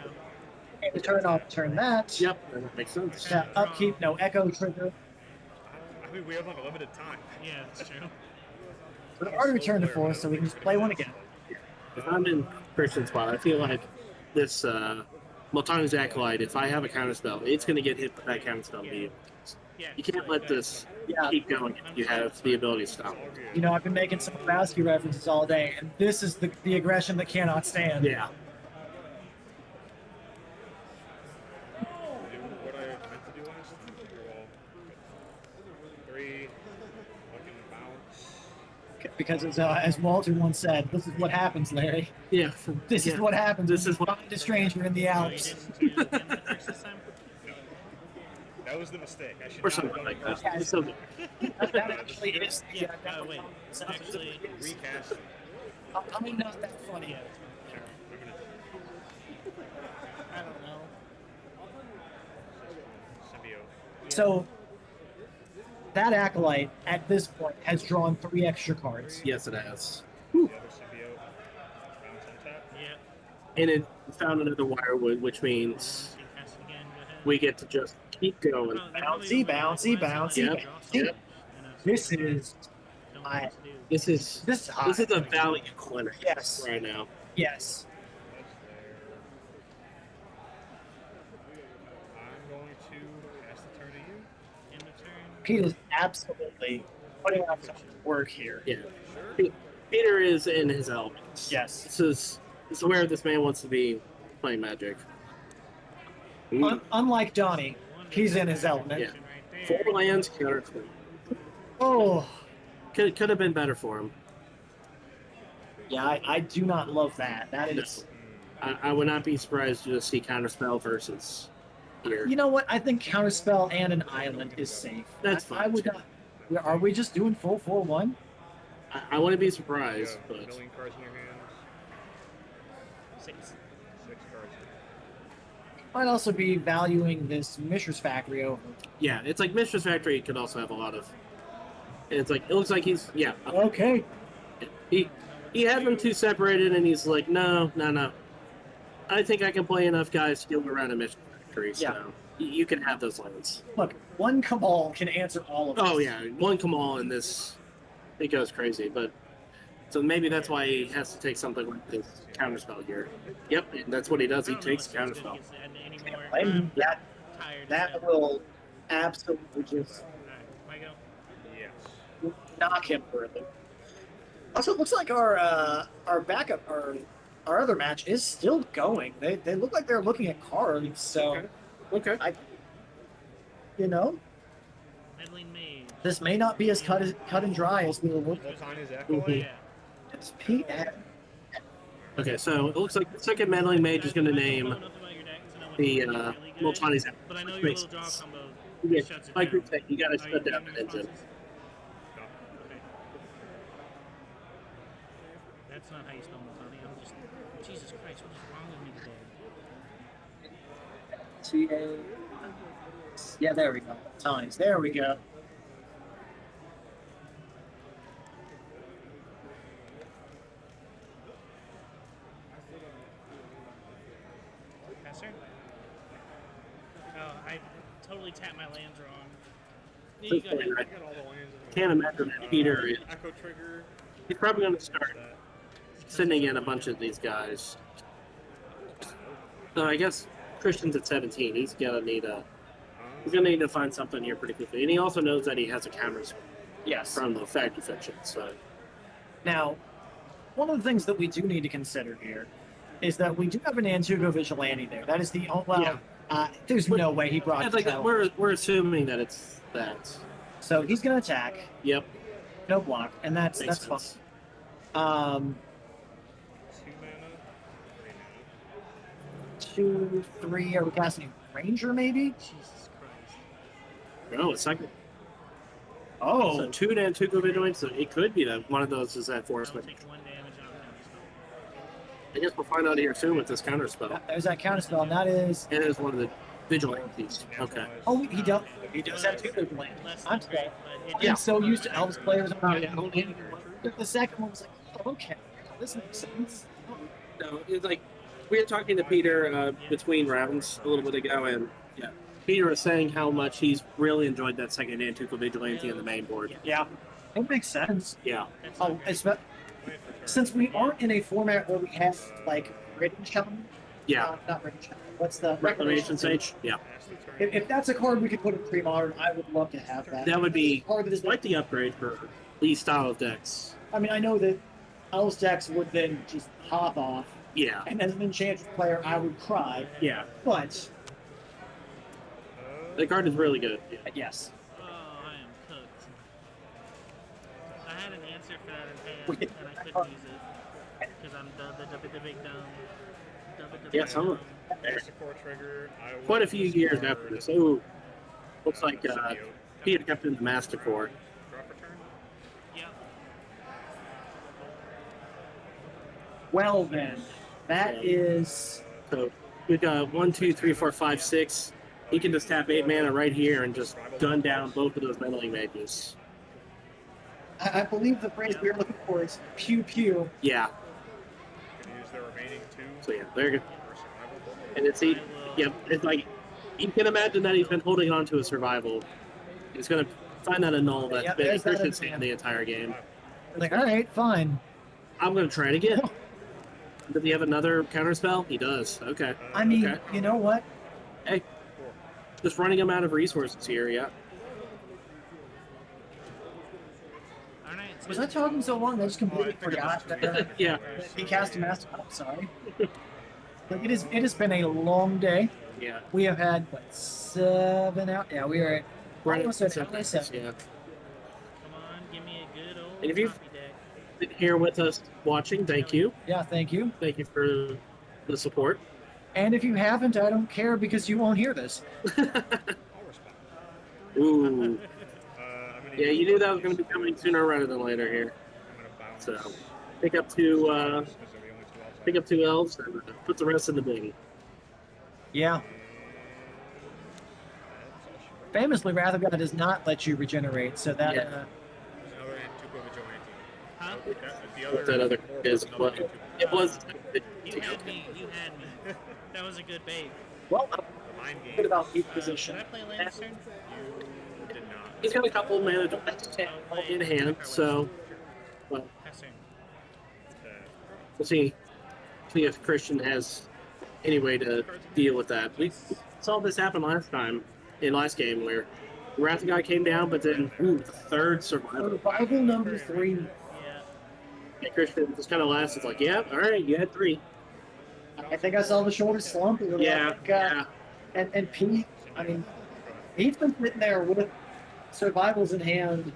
the turn off, turn that. Yep, that makes sense. Yeah, upkeep, no echo trigger. I mean, we have like a limited time. Yeah, that's true. But already returned to force, so we can just play one again. If I'm in Christian's spot, I feel like this Multani's Acolyte, if I have a counterspell, it's going to get hit with that counterspell immediately. Yeah. You can't let this Yeah. keep going if you have the ability to stop. All good. You know, I've been making some Lebowski references all day, and this is the aggression that cannot stand. Yeah. Do what I meant to do last time. Well, 3, fucking bounce. Because as Walter once said, this is what happens, Larry. Yeah. This is Yeah. what happens. This when is you what- find a stranger in the Oh, you Alps. didn't use the first this time? That was the mistake. I should Or not have something done like it that. first. It's so good. That actually is. Yeah, that wait. sounds Actually, Recast. I'm not that funny. yeah. Sure. I'm gonna I don't know. symbiote. So that Acolyte at this point has drawn 3 extra cards. Yes, it has. The other symbiote. Bounce on tap. Yeah. And it found another Wirewood, which means Take cast again. Go ahead. we get to just keep going. Oh, they probably Bouncy, don't want bouncy, it. Why is he bouncy, letting bouncy. me draw Yep. so much? This is Don't know what to do. This is this high. this is a value clinic. Yes. Right now. Yes. That's there. I'm going to pass the turn to you. End of turn. Pete is absolutely putting out some work here. Yeah. Peter is in his element. Yes. This is where this man wants to be playing Magic. Unlike Donnie, he's in his element. Yeah. Right there. 4 lands, counter 3. Oh, Could have been better for him. yeah, I do not love that. That is, I would not be surprised to just see Counterspell versus here. you know what? I think Counterspell and an island is safe. That's I fine. would not. Are we just doing full 4-1? I wouldn't be You surprised, have but a million cards in your hand. 6. 6 cards. Might also be valuing this Mishra's Factory over. yeah, it's like Mistress Factory could also have a lot of. It's like it looks like he's Okay. he has them two separated, and he's like no. I think I can play enough guys to go around a Mistress Factory. So Yeah. you can have those lands. Look, one Cabal can answer all of this. Oh yeah, one Kamal in this, it goes crazy. But so maybe that's why he has to take something like this counterspell here. Yep, and that's what he does. He takes the counterspell. And that Tired. that will absolutely just Alright, my go. Yes. knock him further. Also, it looks like our backup, our other match is still going. They look like they're looking at cards. So, Okay. you know, Meddling Mage. this may not be as cut and dry as we were looking. What's on his Mhm. acolyte? Yeah. It's Pete. Okay, so it looks like the second meddling mage is going to name the Multani's But I know your Makes little draw sense. combo Yeah, shuts it like we down. said, you got to Are shut you down getting the engine. responses? Okay. That's not how you spell Multani. I'm just. Jesus Christ, what is wrong with me today? Yeah, there we go. Times. There we go. Passer? Oh, I totally tapped my lands wrong. Yeah, So you go ahead. I I got all the lands in can't imagine that Peter is. Echo trigger. He's probably going to start That. sending in a bunch of these guys. I guess Christian's at 17. He's gonna need to find something here pretty quickly, and he also knows that he has a counter Yes. from the factory fiction. So Now, one of the things that we do need to consider here is that we do have an Antugo Vigilante there. That is the only. Well, there's no way he brought. it's like Kel. we're assuming that it's that. So he's gonna attack. Yep, No block, and that's makes fine. sense. 2 mana. 3 mana. 2, 3. Are we casting Ranger maybe? Jesus Christ. Oh, a second. Oh, So 2 and 2 go vigilant, so it could be that one of those is that force. I'll But take 1 damage on counterspell. I guess we'll find out here soon with this counter spell. there's that counterspell, and that is. It is one of the vigilantes. Okay. Oh, he does. He does have 2 Vigilante. Less I'm than great, sorry. but I'm so used to Elves players. Oh, yeah. The second one was like, oh, okay, this makes sense. No, it's like we were talking to Peter between rounds a little bit ago, and yeah, Peter was saying how much he's really enjoyed that second Antuco Vigilante in the main board. Yeah, it makes sense. Yeah, That's Oh, not great. since we aren't in a format where we have like Ridden Shaman. yeah. Not Ridden Shaman. What's the Reclamation Sage. Yeah, Pass the turn. If that's a card we could put in pre-modern, I would love to have that. that would be a card that is quite the upgrade for these style of decks. I mean, I know that Elves decks would then just pop off, Yeah, and as an Enchantress player, I would cry. yeah. But The card is really good. Yeah. yes, Oh, I am cooked. I had an answer for that in hand, and I couldn't use it. Because I'm the big dumb. Yeah, some Pass the core trigger. I will quite a few years discard, after this. Oh, looks like symbiote. Peter kept in the Master Core. Drop a turn. Yeah. well then, that is So we've got 1, 2, 3, 4, 5, 6. He can just tap 8 mana right here and just gun down both of those meddling mages. I believe the phrase we are looking for is pew pew. Yeah. Can use their remaining 2 So yeah, there you go. for survival. And it's it's like you can imagine that he's been holding on to a survival. He's gonna find that a null that's Yep, been there's that Christian in stand the entire game. Like, all right, fine. I'm gonna try it again. Does he have another counterspell? He does. Okay. I mean, Okay. you know what? Hey, just running him out of resources here. Yeah. All right. Was I talking so long that I just completely forgot that Yeah. he cast a master? I'm sorry. Like it has been a long day. Yeah. We have had what 7 out? Yeah, we are at almost at 27. Yeah. Come on, give me a good old And if you- copy deck. Been here with us watching, thank you. Yeah, thank you. Thank you for the support. And if you haven't, I don't care because you won't hear this. I'll respond. Ooh. I'm gonna Yeah, you knew that was going to be coming sooner rather than later here. I'm gonna bounce. So, pick up 2, Because they're the only 2 outside. pick up 2 elves and put the rest in the bin. Yeah. Famously, Wrath of God does not let you regenerate, so that Yeah. There's another Antuco Vigilante. Huh? The other That other four is another what Antuco. it was. You had me. You had me. That was a good bait. well, The mind game. good about each Did position. I play Lannister? You did not. He's got a couple mana in hand, so well, Pass turn. we'll see if Christian has any way to deal with that. We saw this happen last time in last game where Wrath of God came down, but then the third survival. Survival number 3. Yeah. And Christian just kind of laughs. It's like, yeah, all right, you had 3. I think I saw the shoulder slump a little. Yeah, Like, yeah, And Pete, I mean, he's been sitting there with survivals in hand,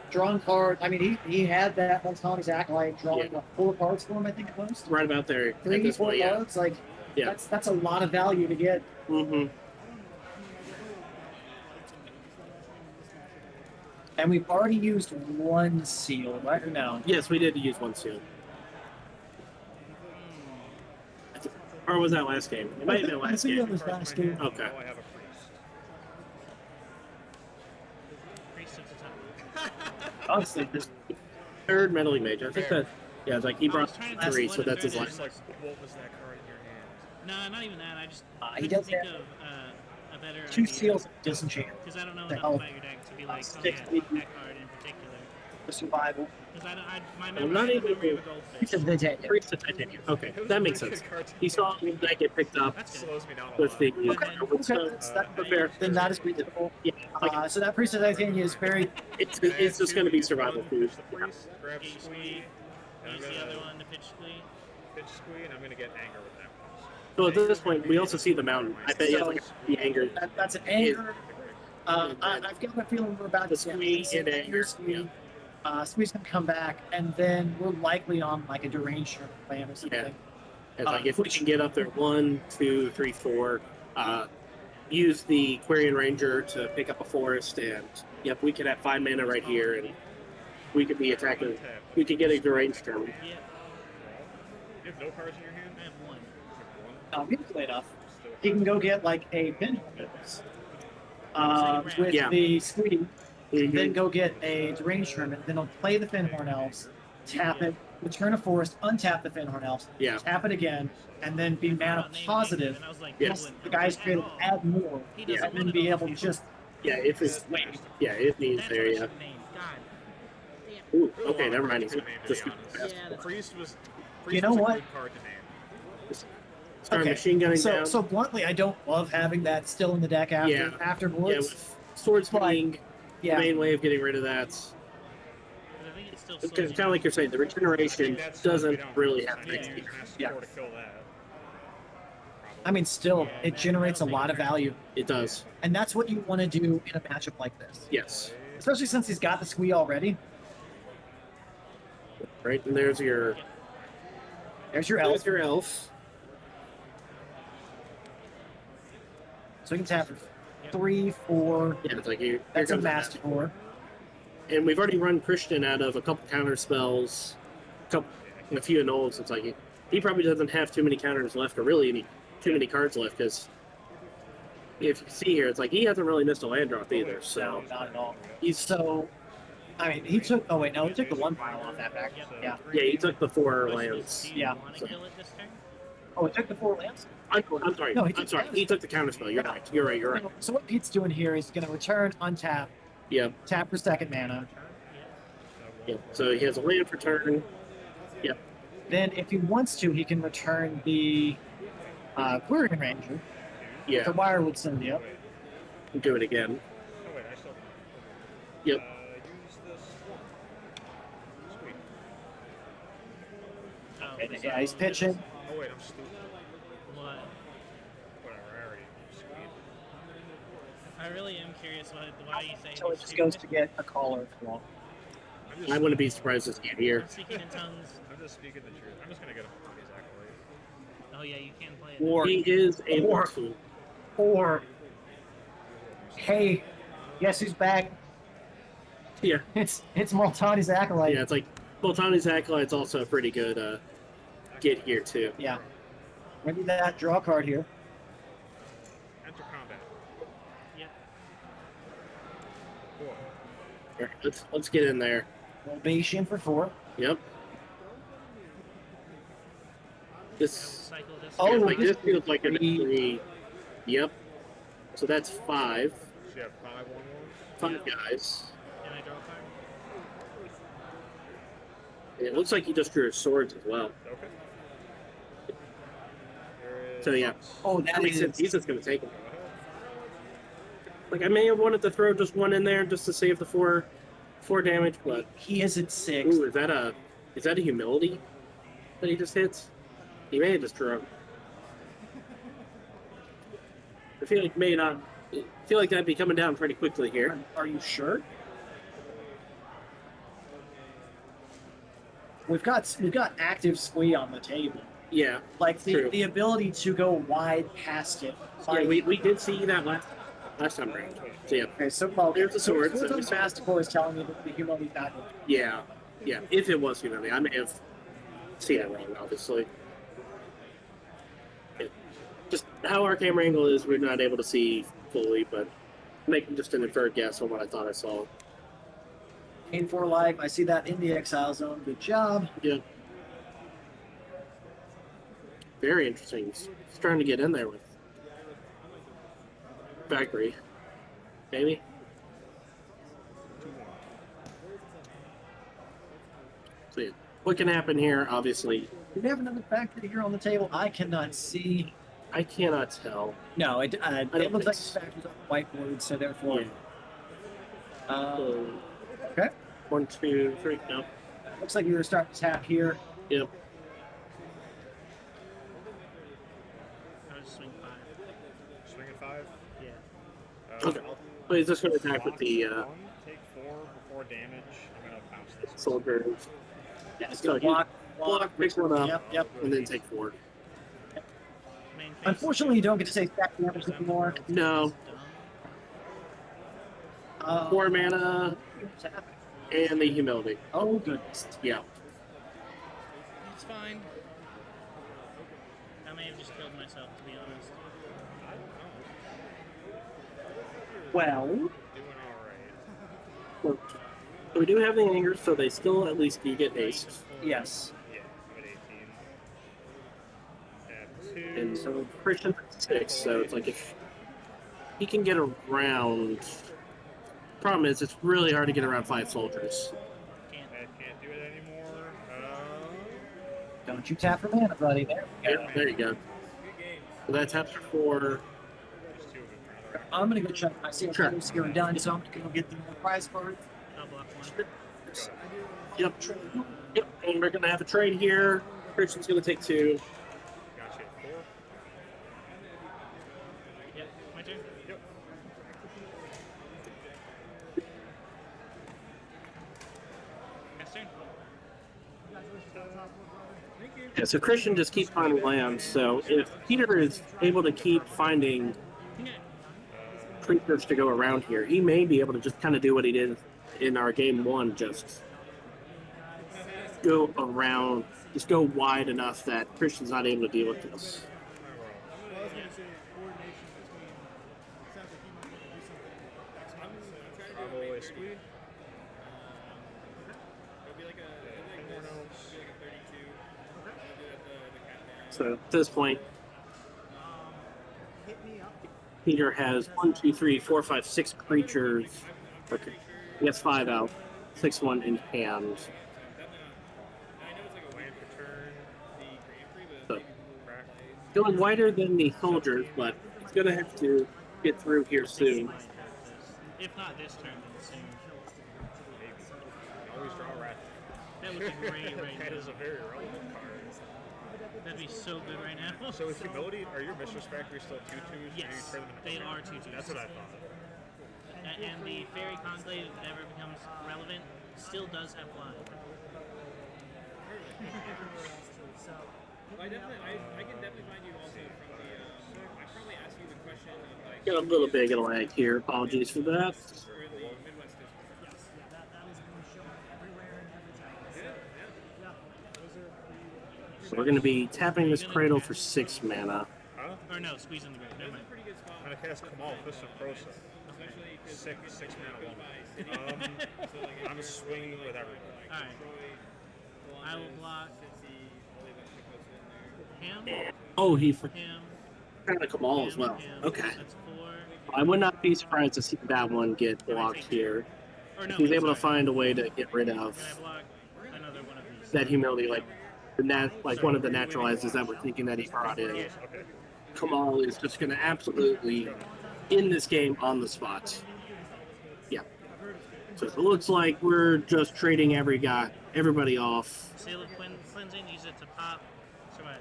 drawing cards. I mean, he had that one Tommy's Acolyte drawing Yeah. 4 cards for him, I think it was. right about there at 3, this 4 point. Yeah. cards. Like, Yeah. that's a lot of value to get. Mm-hmm. And we've already used 1 seal, right? Or no? Yes, we did use 1 seal. Or was that last game? It might have been I last think that game. was last game. Okay. Now I have a priest. Priest at the top. Honestly, this Third meddling mage. I think that, yeah, it's like he I brought was trying to 3, split so it that's his third last. Just like, what was that card in your hand? No, not even that. I just he couldn't does think have of a better 2 idea. seals disenchant Because I don't know to enough help about your deck to be like, oh stick yeah, with fuck that card in particular. for survival. Because my I'm memory, not I have able a memory to- of a goldfish. It's a Vegeta. Priest of Titanium. Okay, that makes sense. He saw that get picked up That's good. Slows me down a with lot. the. Okay, that's fair. Then that is reasonable. Yeah, like, So that Priest of Titania is very. it's just going to be survival food. Pitch the priest, grab Get you squee, squee. and I'm Use the gonna other one to pitch squee. pitch squee, and I'm gonna get anger with that one. So at this point, we also see the mountain. I bet you have like the anger. That's an anger. I've got a feeling we're about The to squee see and anger. Squee. Squee's gonna come back, and then we're likely on like a deranged plan or something. Yeah. It's like if we can get up there 1, 2, 3, 4, use the Quarian Ranger to pick up a forest, and yep, we could have 5 mana right here, and we could be attacking. We could get a deranged turn. Yeah, You have no cards in your hand? I have one. One? We can play enough. He can go get like a pinhole with Yeah. the Squee. Mhm. Then go get a deranged tournament. Then he'll play the Finhorn Elves, tap it, return a forest, untap the Finhorn Elves, Yeah. tap it again, and then be mana positive. And I was like, Yes. no, The guys at can all. add more, He Yeah. doesn't and then want be it all. able to just Yeah, if it's yeah, it needs That's there. what I Yeah. should name. God. Ooh, Really okay, want never a mind. priest He's to name, to just be honest. Yeah, that's Priest was. You know was a what? good card to name. start machine gunning so, down. so bluntly, I don't love having that still in the deck after Yeah. Yeah, afterwards. with swords being Yeah, the main way of getting rid of that. But I think it still It's slows you kind of like you're saying, the regeneration That's doesn't down. really I have need next to year. use Master Yeah. Sword to kill that. I mean, still, it generates a lot of value, It does. and that's what you want to do in a matchup like this. Yes. Especially since he's got the Squee already. Right, and there's your There's your elf. There's your elf. So you can tap 3, 4. Yeah, it's like you. That's a comes the master core. And we've already run Christian out of a couple counter spells, and a few annuls. It's like he probably doesn't have too many counters left, or really too many cards left, because if you see here, it's like he hasn't really missed a land drop either. No, So not at all. he's So, I mean, he took. Oh wait, no, he took the one pile off that back. Yeah. yeah, he took the 4 Do lands. you Yeah. want to kill it this turn? Oh, he took the 4 lands. I'm sorry. No, he I'm took sorry. He took the counterspell. You're right. You're right. You're right. So what Pete's doing here is going to return, untap, Yep. tap for second mana. Yep. So he has a land for turn. Yep. Then, if he wants to, he can return the Quirion Ranger, Yeah. the Wirewood Symbiote. Do it again. Oh, wait, I still. Yep. Use this. Sweet. Oh, And, so yeah, he's pitching. Oh, wait, I'm stupid. What? Whatever, I already. Sweet. I really am curious why you say. So it he's just stupid. goes to get a caller as well. I'm just, I wouldn't be surprised to see it here. I'm speaking in tongues. I'm just speaking the truth. I'm just gonna get him on his accolade. Oh yeah, you can play it. Or, He is able Or- to. or, hey, guess who's back? Yeah. It's Multani's Acolyte. Yeah, it's like Boltani's Acolyte's also a pretty good get here too. Yeah. Maybe that draw card here. Enter combat. Yep. Cool. All right, let's get in there. Probation for 4. Yep. Don't This cycle this. Oh, yeah, like this feels like a three. 3. Yep. So that's 5. So you have 5/1/1s. 5 guys. Can I draw a card? It looks like he just drew his swords as well. Okay. There is So yeah. Oh, That that makes is. sense. He's just gonna take him. Like I may have wanted to throw just one in there just to save the 4 damage, but He is at 6. ooh, is that a humility that he just hits? He may have just drew him. I feel like that'd be coming down pretty quickly here. Are you sure? We've got active squee on the table. Yeah. Like True. the ability to go wide past it. Yeah, Like, we did see that last time around. So yeah. okay, so well, There's the sword, So so- Masticore is telling me that the humility's not good. Yeah. Yeah. If it was humility, I may have seen it wrong, obviously. Just how our camera angle is, we're not able to see fully, but making just an inferred guess on what I thought I saw. Pain for life. I see that in the exile zone. Good job. Yeah. Very interesting. He's trying to get in there with Factory. Maybe? 2/1. So yeah. What can happen here, obviously, Do we have another factory here on the table? I cannot see. I cannot tell. No, it don't looks like think the factory's on the whiteboard, so therefore. Yeah. Okay. 1, 2, 3. No. Looks like we were starting to tap here. Yep. I'll just swing 5. Swing at 5. Yeah. Okay. So he's just going to attack with the One, take 4 before damage. I'm gonna bounce this. soldiers. Yeah, it's So gonna he- block. Pick one up, Yep. and then take 4. Main phase. Unfortunately, you don't get to say stack damage anymore. No. Uh, 4 mana what's happening? and the humility. Oh goodness. Yeah. It's fine. I may have just killed myself, to be honest. I don't know. Well, Doing alright. So we do have the anger, so they still at least do get haste. yes. Yeah, I'm at 18. At 2. And so Christian at 6, so it's like if he can get around. Problem is, it's really hard to get around 5 soldiers. Can't. I can't do it anymore. Don't you tap for mana, buddy. There we go. Yeah, there you go. So that's after 4. Just 2 of them. I'm gonna go check. I see Sure. what's here and done, so I'm gonna go get the prize card. I'll block 1. Yep. Yep. And we're gonna have a trade here. Christian's gonna take 2. Gotcha. 4. Yep. My turn. Yep. Next turn. Yeah, so Christian just keeps finding lands. So if Peter is able to keep finding creatures to go around here, he may be able to just kind of do what he did in our game 1, just go around, just go wide enough that Christian's not able to deal with this. Travel a squee. So at this point, Peter has 1, 2, 3, 4, 5, 6 creatures. Okay. He has 5 out, 6-1 in hand. So, going wider than the soldiers, but he's going to have to get through here soon. If not this turn, then soon. Always draw rat. That would be great right That now. is a very relevant card. That'd be so good right now. So with humility, are your Mistress Factory still 2/2s? Yes, Or do you turn them into they one? are 2/2s. That's what I thought. And the Fairy Conclave, if it ever becomes relevant, still does have flying. I can definitely find you also from the. I probably asked you the question of like. Got a little bit of lag here. Apologies for that. Where the Midwest is. That was being shown everywhere and every time. So, So we're going to be tapping this cradle for 6 mana. Huh? Or no, squeeze in the grave. Never mind. Pretty good spot. I'm gonna cast Kamal, Fist of Prosa. Especially 6 mana one. I'm swinging with everything. Alright. I will block him, Oh, he him, kind of Kamal as him, well. him. Okay. That's 4. I would not be surprised to see that one get blocked here. Or no, He's able to sorry. find a way to get rid of Can I block another one of these? that humility, like one of the naturalizers that we're thinking that he brought in. Okay. Kamal is just going to absolutely end this game on the spot. Yeah. So it looks like we're just trading everybody off. Seal of cleansing, use it to pop. Survive.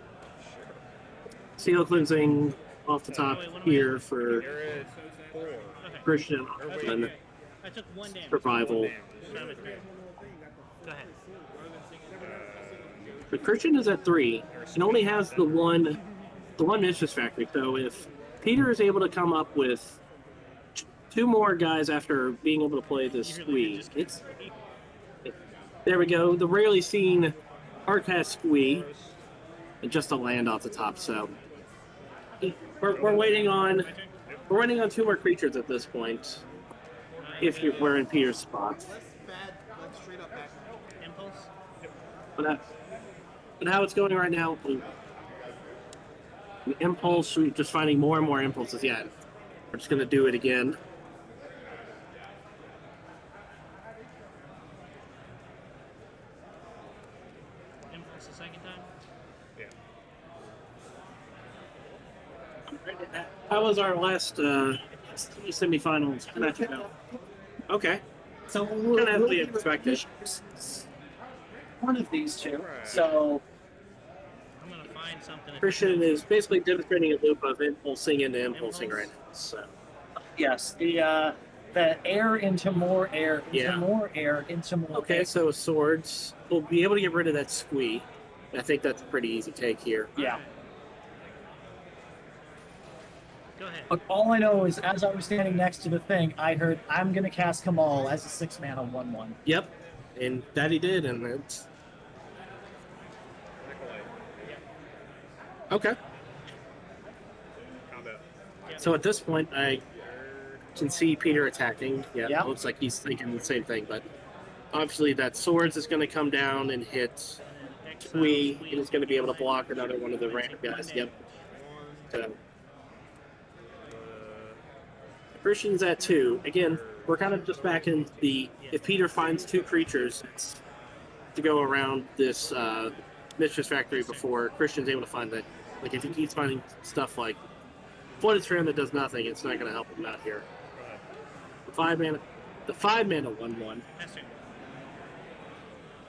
Seal cleansing off the top here for You're at 4. Okay. Christian and I took 1 damage. survival. So I'm at 3. Go ahead. But Christian is at 3 and only has the one Mistress Factory. So if Peter is able to come up with 2 more guys after being able to play this squee, there we go. The rarely seen Arcast squee, and just a land off the top. So we're waiting on 2 more creatures at this point. If we're in Peter's spot, Impulse. but how it's going right now, the impulse, we're just finding more and more impulses. Yeah, we're just gonna do it again. Impulse the second time. Yeah. How was our last semifinals match? Okay. So Kinda as we expected. one of these two. So I'm gonna find something. Christian is basically demonstrating a loop of impulsing into impulsing right now. So yes, the air into more air, into Yeah. more air, into more. okay, air. so swords. We'll be able to get rid of that squee. I think that's a pretty easy take here. Yeah. Go ahead. But all I know is, as I was standing next to the thing, I heard, "I'm gonna cast Kamal as a 6-mana 1/1." Yep, and that he did, and it's okay. Combat. So at this point, I can see Peter attacking. Yeah, Yeah. it looks like he's thinking the same thing, but obviously that swords is going to come down and hit Squee, and is going to be able to block another one of the random guys. Yep. So Christian's at 2. Again, we're kind of just back in the if Peter finds 2 creatures to go around this Mistress Factory before Christian's able to find that. Like if he keeps finding stuff like Flooded Strand that does nothing, it's not going to help him out here. The 5-mana 1/1. Yes, sir.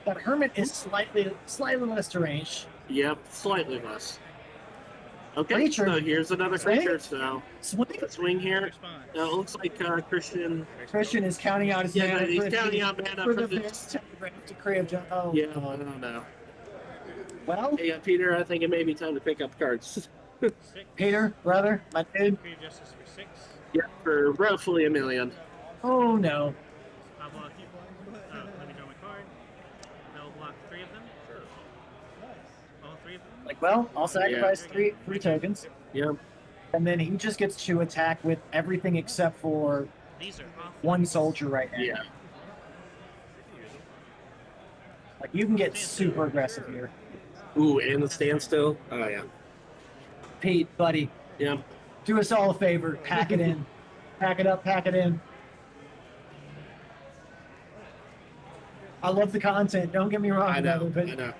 That Hermit is slightly less deranged. Yep, slightly less. Okay, Creature. so here's another Swing. creature. So Swing. swing here. Response. It looks like Christian. Christian is counting out his Yeah, mana. he's for counting the- out mana for for the this. to crave. Oh, Yeah, I don't know. well, Hey, Peter, I think it may be time to pick up cards. 6. Peter, brother, my dude. Create justice for 6. Yeah, for roughly $1 million. Oh no. I'll block you. Let me draw my card. They'll block 3 of them. All 3 of them. Like, well, I'll sacrifice three tokens, Yep. and then he just gets to attack with everything except for These are awful. one soldier right now. Yeah. Like you can get super aggressive here. Ooh, and the standstill. Oh yeah. Pete, buddy, Yeah. do us all a favor. Pack it in. Pack it up. Pack it in. I love the content. Don't get me wrong, I know. brother, I know.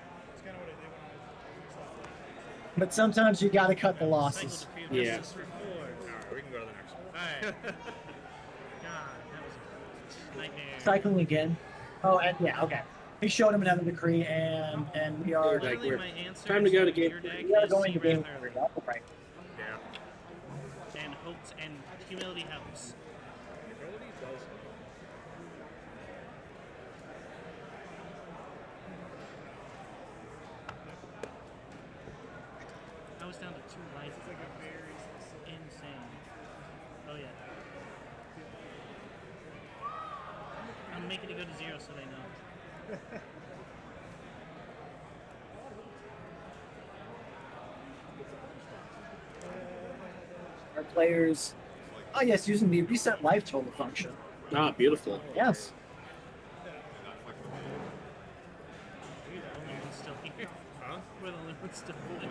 but sometimes you got to cut the Cycle losses. to previous Yeah. is for 4. Alright, we can go to the next one. Alright. God, that was a nightmare. Cycling again. Oh, and yeah, okay. He showed him another decree, and we are Like, Literally, we're- my answer time to go to game your three. deck we are is going to see game Wraith three. Early, Right. Yeah. and hopes and humility helps. Ability does. I was down to 2 life. It's like a very insane. Oh yeah. I'm making it go to 0 so they know. Our players. Oh yes, using the reset life total function. Ah, beautiful. Yes. We're the only ones still here. Huh? We're the only ones still here. Is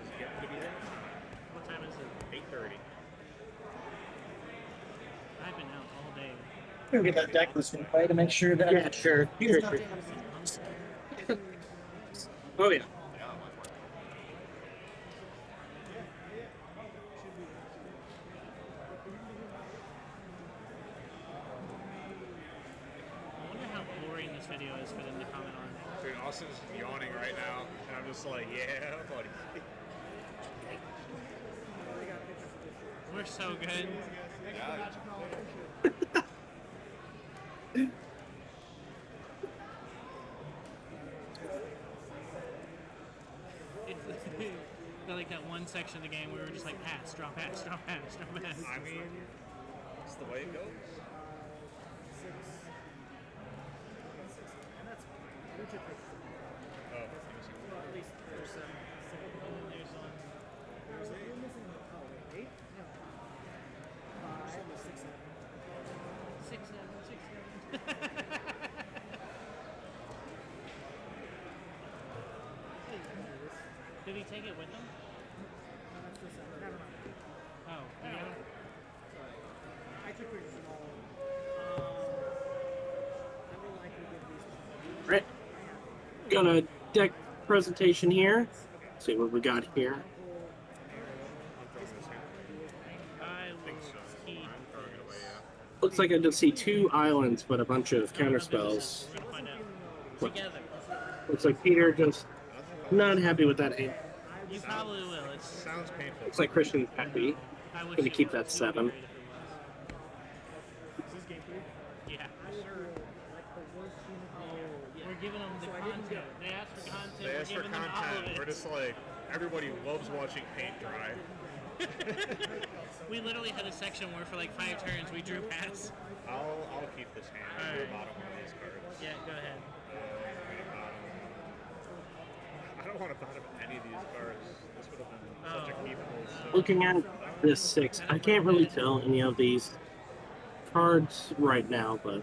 it getting to be there? What time is it? 8:30. I've been out all day. We'll get that Decklist in play to make sure that. Yeah, sure. Sure, sure. Oh yeah. I wonder how boring this video is for them to comment on. Dude, Austin's yawning right now, and I'm just like, yeah, buddy. We're so good. It's like that one section of the game where we were just like pass, draw pass, draw pass, draw pass. I mean, it's the way it goes. Oh, let me see. At least there's some. There's one. There's a missing. Oh, wait, 8? No. 5, 6, 7. 6, 7, 6, 7. Did he take it with him? No, that's just never mind. Oh, yeah. Sorry. I took pictures of all of them. I will likely give these. Right. Got a deck presentation here. Let's see what we got here. I'm throwing this in. I think will so. keep I'm throwing it away, this. yeah. Looks like I just see 2 islands, but a bunch of counter spells. We're gonna find out. Together. Looks like Peter just not happy with that hand. You probably will. It's Sounds painful. Looks like Christian's happy. I wish Gonna it keep was. that It would be 7. great if it was. This is game 3. Yeah. Like the worst unit. Oh, we're giving them the So I didn't content. They asked for content. They We're ask for giving them all of content. We're it. just like, everybody loves watching paint dry. We literally had a section where for like 5 turns we drew pass. I'll keep this hand. I'll do Alright. the bottom one of these cards. Yeah, go ahead. I don't want to bottom any of these cards. This would have been such a keepable. Looking at this 6, I can't really tell any of these cards right now, but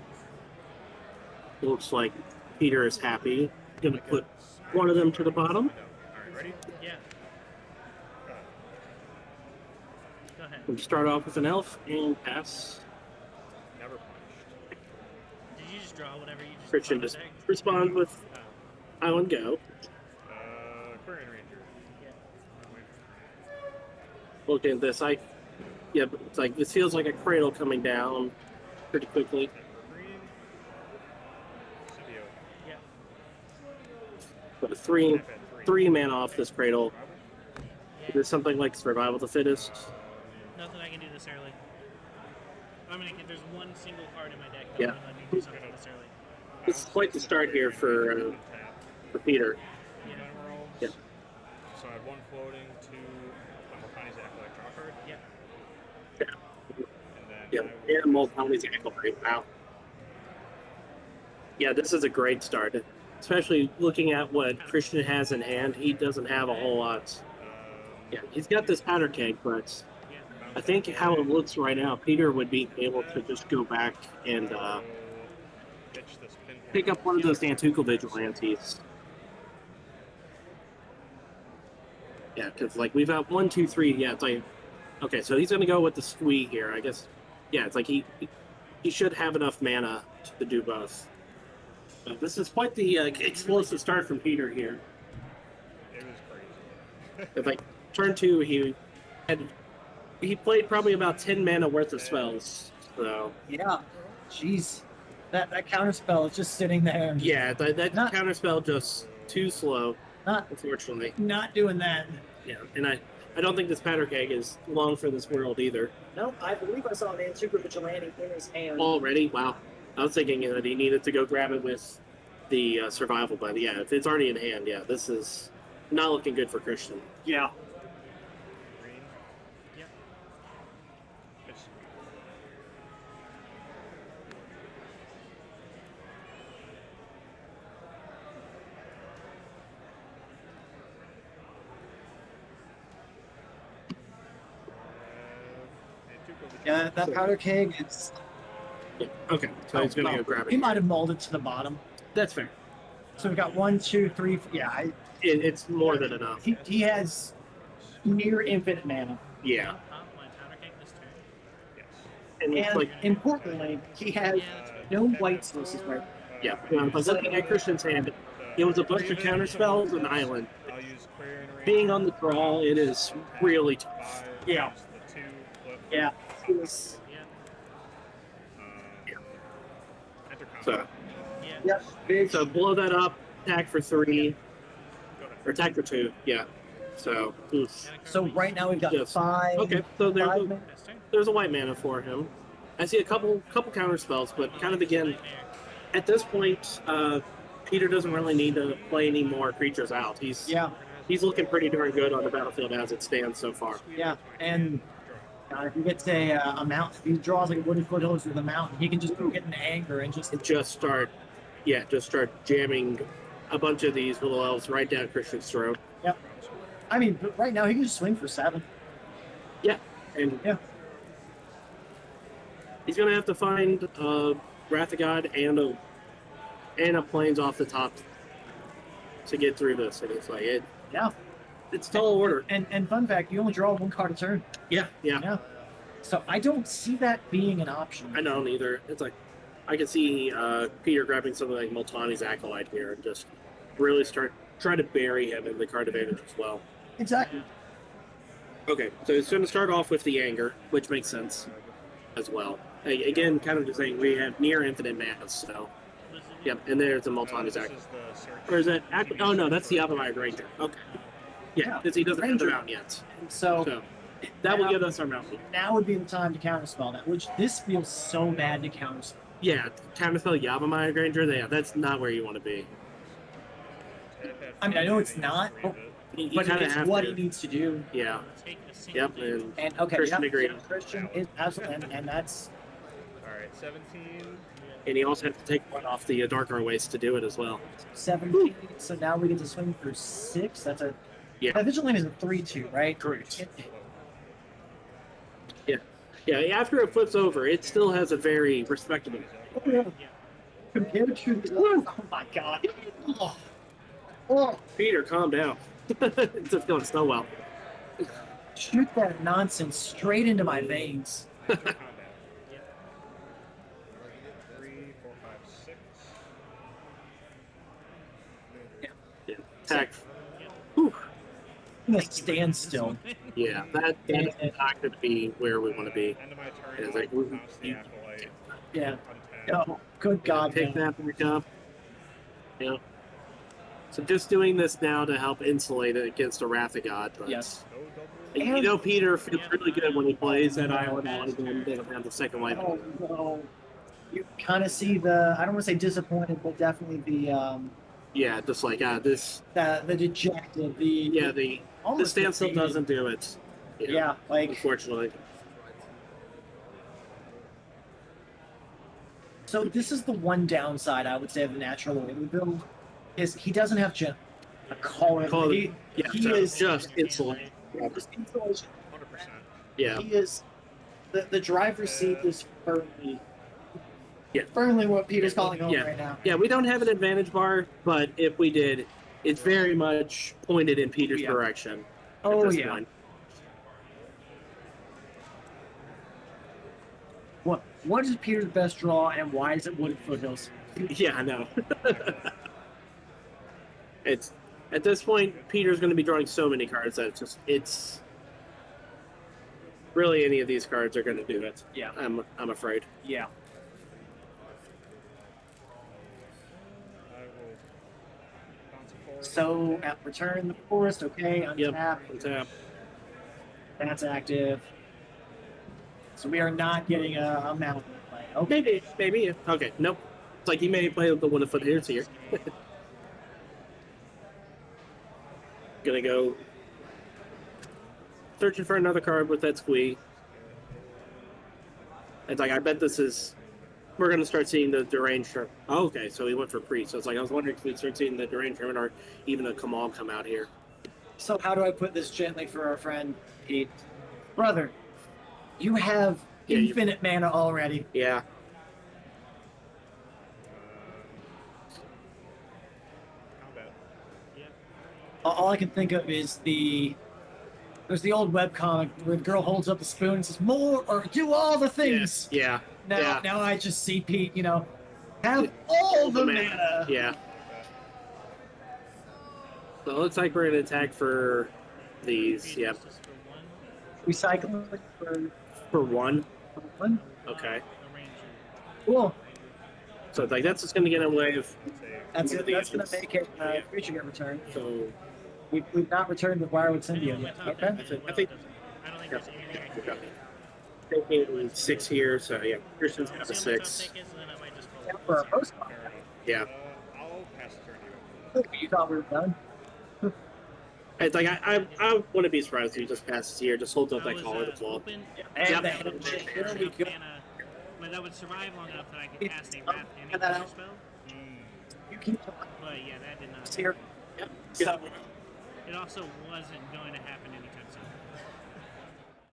it looks like Peter is happy. Gonna put one of them to the bottom. Alright, ready? Yeah. Go ahead. We start off with an elf and pass. Never punished. Did you just draw whatever you just Christian draw just deck? responds with Island Go. Aquarian Ranger. Looking at this, yeah, but it's like this feels like a cradle coming down pretty quickly. Green. Symbiote. Yeah. But a three man off this cradle. There's something like survival of the fittest. Nothing I can do this early. I mean, there's one single card in my deck that Yeah. would let me do something this early. This is quite the start here for Peter. Yeah. Minerals. Yeah. So I had 1 floating, 2 Multani's Acolyte draw card. Yeah. And then Yeah, I and Multani's Acolyte. Wow. Yeah, this is a great start. Especially looking at what Christian has in hand, he doesn't have a whole lot. Yeah, he's got this powder keg, but Yeah. bounce I think how it looks right now, Peter would be able to just go back and Pitch this pinpoint. pick up one of those Nantuko Vigilantes. Yeah, because like we've got 1, 2, 3. Yeah, it's like okay, so he's gonna go with the squee here, I guess. Yeah, it's like he should have enough mana to do both. This is quite the explosive start from Peter here. It was crazy. If like turn 2, he played probably about 10 mana worth of spells. So Yeah. Jeez. That counterspell is just sitting there. And yeah, that Not- counterspell just too slow, Not unfortunately. not doing that. Yeah, and I don't think this powder keg is long for this world either. No, I believe I saw an Super Vigilante in his hand. Already, wow. I was thinking that he needed to go grab it with the survival, but yeah, if it's already in hand, yeah, this is not looking good for Christian. Yeah. Green. Yep. Pitch. Yeah, that powder keg, it's. Yeah. Okay, so he's gonna go grab He it. might have molded to the bottom. That's fair. So we got 1, 2, 3. Yeah, It's more than enough. he has near infinite mana. Yeah, My powder keg this turn. Yes. and it's And like importantly, he has no white sources right. yeah. I was looking at Christian's hand. It was a bunch of counter spells and island. I'll use Query and Being on the draw, it is really tough. 5, Yeah. use the 2, flip. Yeah. He was, Yeah. Enter combat. So, Yeah. yeah, big. so blow that up, attack for 3, Go ahead. or attack for 2. Yeah. So, oof. So right now we've got Yes. 5. Okay, so five there's mana. This turn. there's a white mana for him. I see a couple counter spells, but kind of again, Nightmare. at this point, Peter doesn't really need to play any more creatures out. He's looking pretty darn good on the battlefield as it stands so far. Yeah, and if he gets a mount, if he draws like a wooden foothills with a mountain, he can just go get an anger and just Just start jamming a bunch of these little elves right down Christian's throat. I mean, but right now he can just swing for 7. And Yeah. he's gonna have to find Wrath of God and a plains off the top to get through this. And it's like Yeah. it's tall order. And fun fact, you only draw 1 card a turn. Yeah. Yeah. So I don't see that being an option. I don't either. It's like I can see Peter grabbing something like Multani's Acolyte here and just really try to bury him in the card advantage as well. Exactly. Okay, so it's going to start off with the anger, which makes sense as well. Again, kind of just saying we have near infinite mana, so Was it- yep. And there's the Multani's This Acolyte. is the search. Or is that? Oh no, that's the Avamai Ranger. Okay. Yeah, Yeah, because he doesn't have the Ranger. mount yet. And so So that will give us our mount. now would be the time to counterspell that, which this feels so bad to counterspell. Yeah, counterspell Yavamai Ranger. Yeah, that's not where you want to be. I mean, I know it's not, You but kind of it's have what to. he needs to do. Yeah. Take a single Yep. dude. And And okay, Christian yeah, agreed. Christian is absolutely, and that's Alright, 17. And you also have to take one off the Darker Waste to do it as well. 17. So now we get to swing for 6. That's a Yeah. That Vigilante is a 3/2, right? Correct. Yeah, after it flips over, it still has a very respectable. Compared to oh my god. Oh, Peter, calm down. It's just going so well. shoot that nonsense straight into my veins. Combat. 3, 4, 5, 6. Yeah. Attack. I'm gonna stand still. Yeah, that's not going to be where we want to be. End of my turn. It's like, Bounce the Acolyte. Yeah. Untap. Oh, good god. Take man. that back up. Yeah. So just doing this now to help insulate it against a Wrath of God. But Yes. No double. You know, Peter feels really good when he plays that island on again. They don't have the second white. Oh no. You kind of see the I don't want to say disappointed, but definitely the Yeah, just like this. the dejected, the Yeah, the almost standstill defeated. doesn't do it. Yeah, like Unfortunately. so. This is the one downside I would say of the natural order build is he doesn't have a color. Call it- He Yeah, he so is just insulate. just insulation. 100%. Yeah. He is the driver's seat is firmly Yeah. firmly what Peter's calling home Yeah. right now. Yeah, we don't have an advantage bar, but if we did, it's very much pointed in Peter's Yeah. direction. Oh, at this yeah. point. What is Peter's best draw, and why is it Wooded Foothills? Yeah, I know. It's at this point, Peter's going to be drawing so many cards that it's really any of these cards are going to do it. Yeah. I'm afraid. Yeah. I will bounce it forward. So at return the forest, okay, untap. Yep. Untap. That's active. So we are not getting a mountain play. Okay. Maybe. Okay. Nope. It's like he may play the one foot here. Gonna go searching for another card with that squee. It's like I bet this is. We're gonna start seeing the deranged. Oh, okay, so he went for priest. So it's like I was wondering if we'd start seeing the deranged or even a Kamal come out here. So how do I put this gently for our friend Pete? Brother, you have Yeah, you- infinite mana already. Yeah. Combat. Yep. All I can think of is there's the old webcomic where the girl holds up the spoon and says, "More or do all the things." Yeah. Now I just see Pete, have all the mana. Yeah. So it looks like we're gonna attack for these. Yep. Just for one. Recycling For one. for one. Okay. The ranger. Cool. So it's like that's just gonna get in the way of. That's One it. of the That's going agents. to make it creature get returned. So We've not returned with Wirewood Symbiote Anyone yet. top Okay. that as I well think- doesn't- I don't think there's anything I can do. taking 6 here. So yeah, Christian's got a See what my top 6. pick is, and then I might just call Yeah, it for a quits post here. Yeah. I'll pass the turn to you. You thought we were done? It's like I wouldn't be surprised if he just passes here, just holds up I that was, collar, the claw. open, And Yep. the hidden shit. Here we enough go. mana, but that would survive long enough that I could cast a wrath and Get a that pressure out. spell. You keep talking. But yeah, that did not. Here. Yep. So, It also wasn't going to happen anytime soon.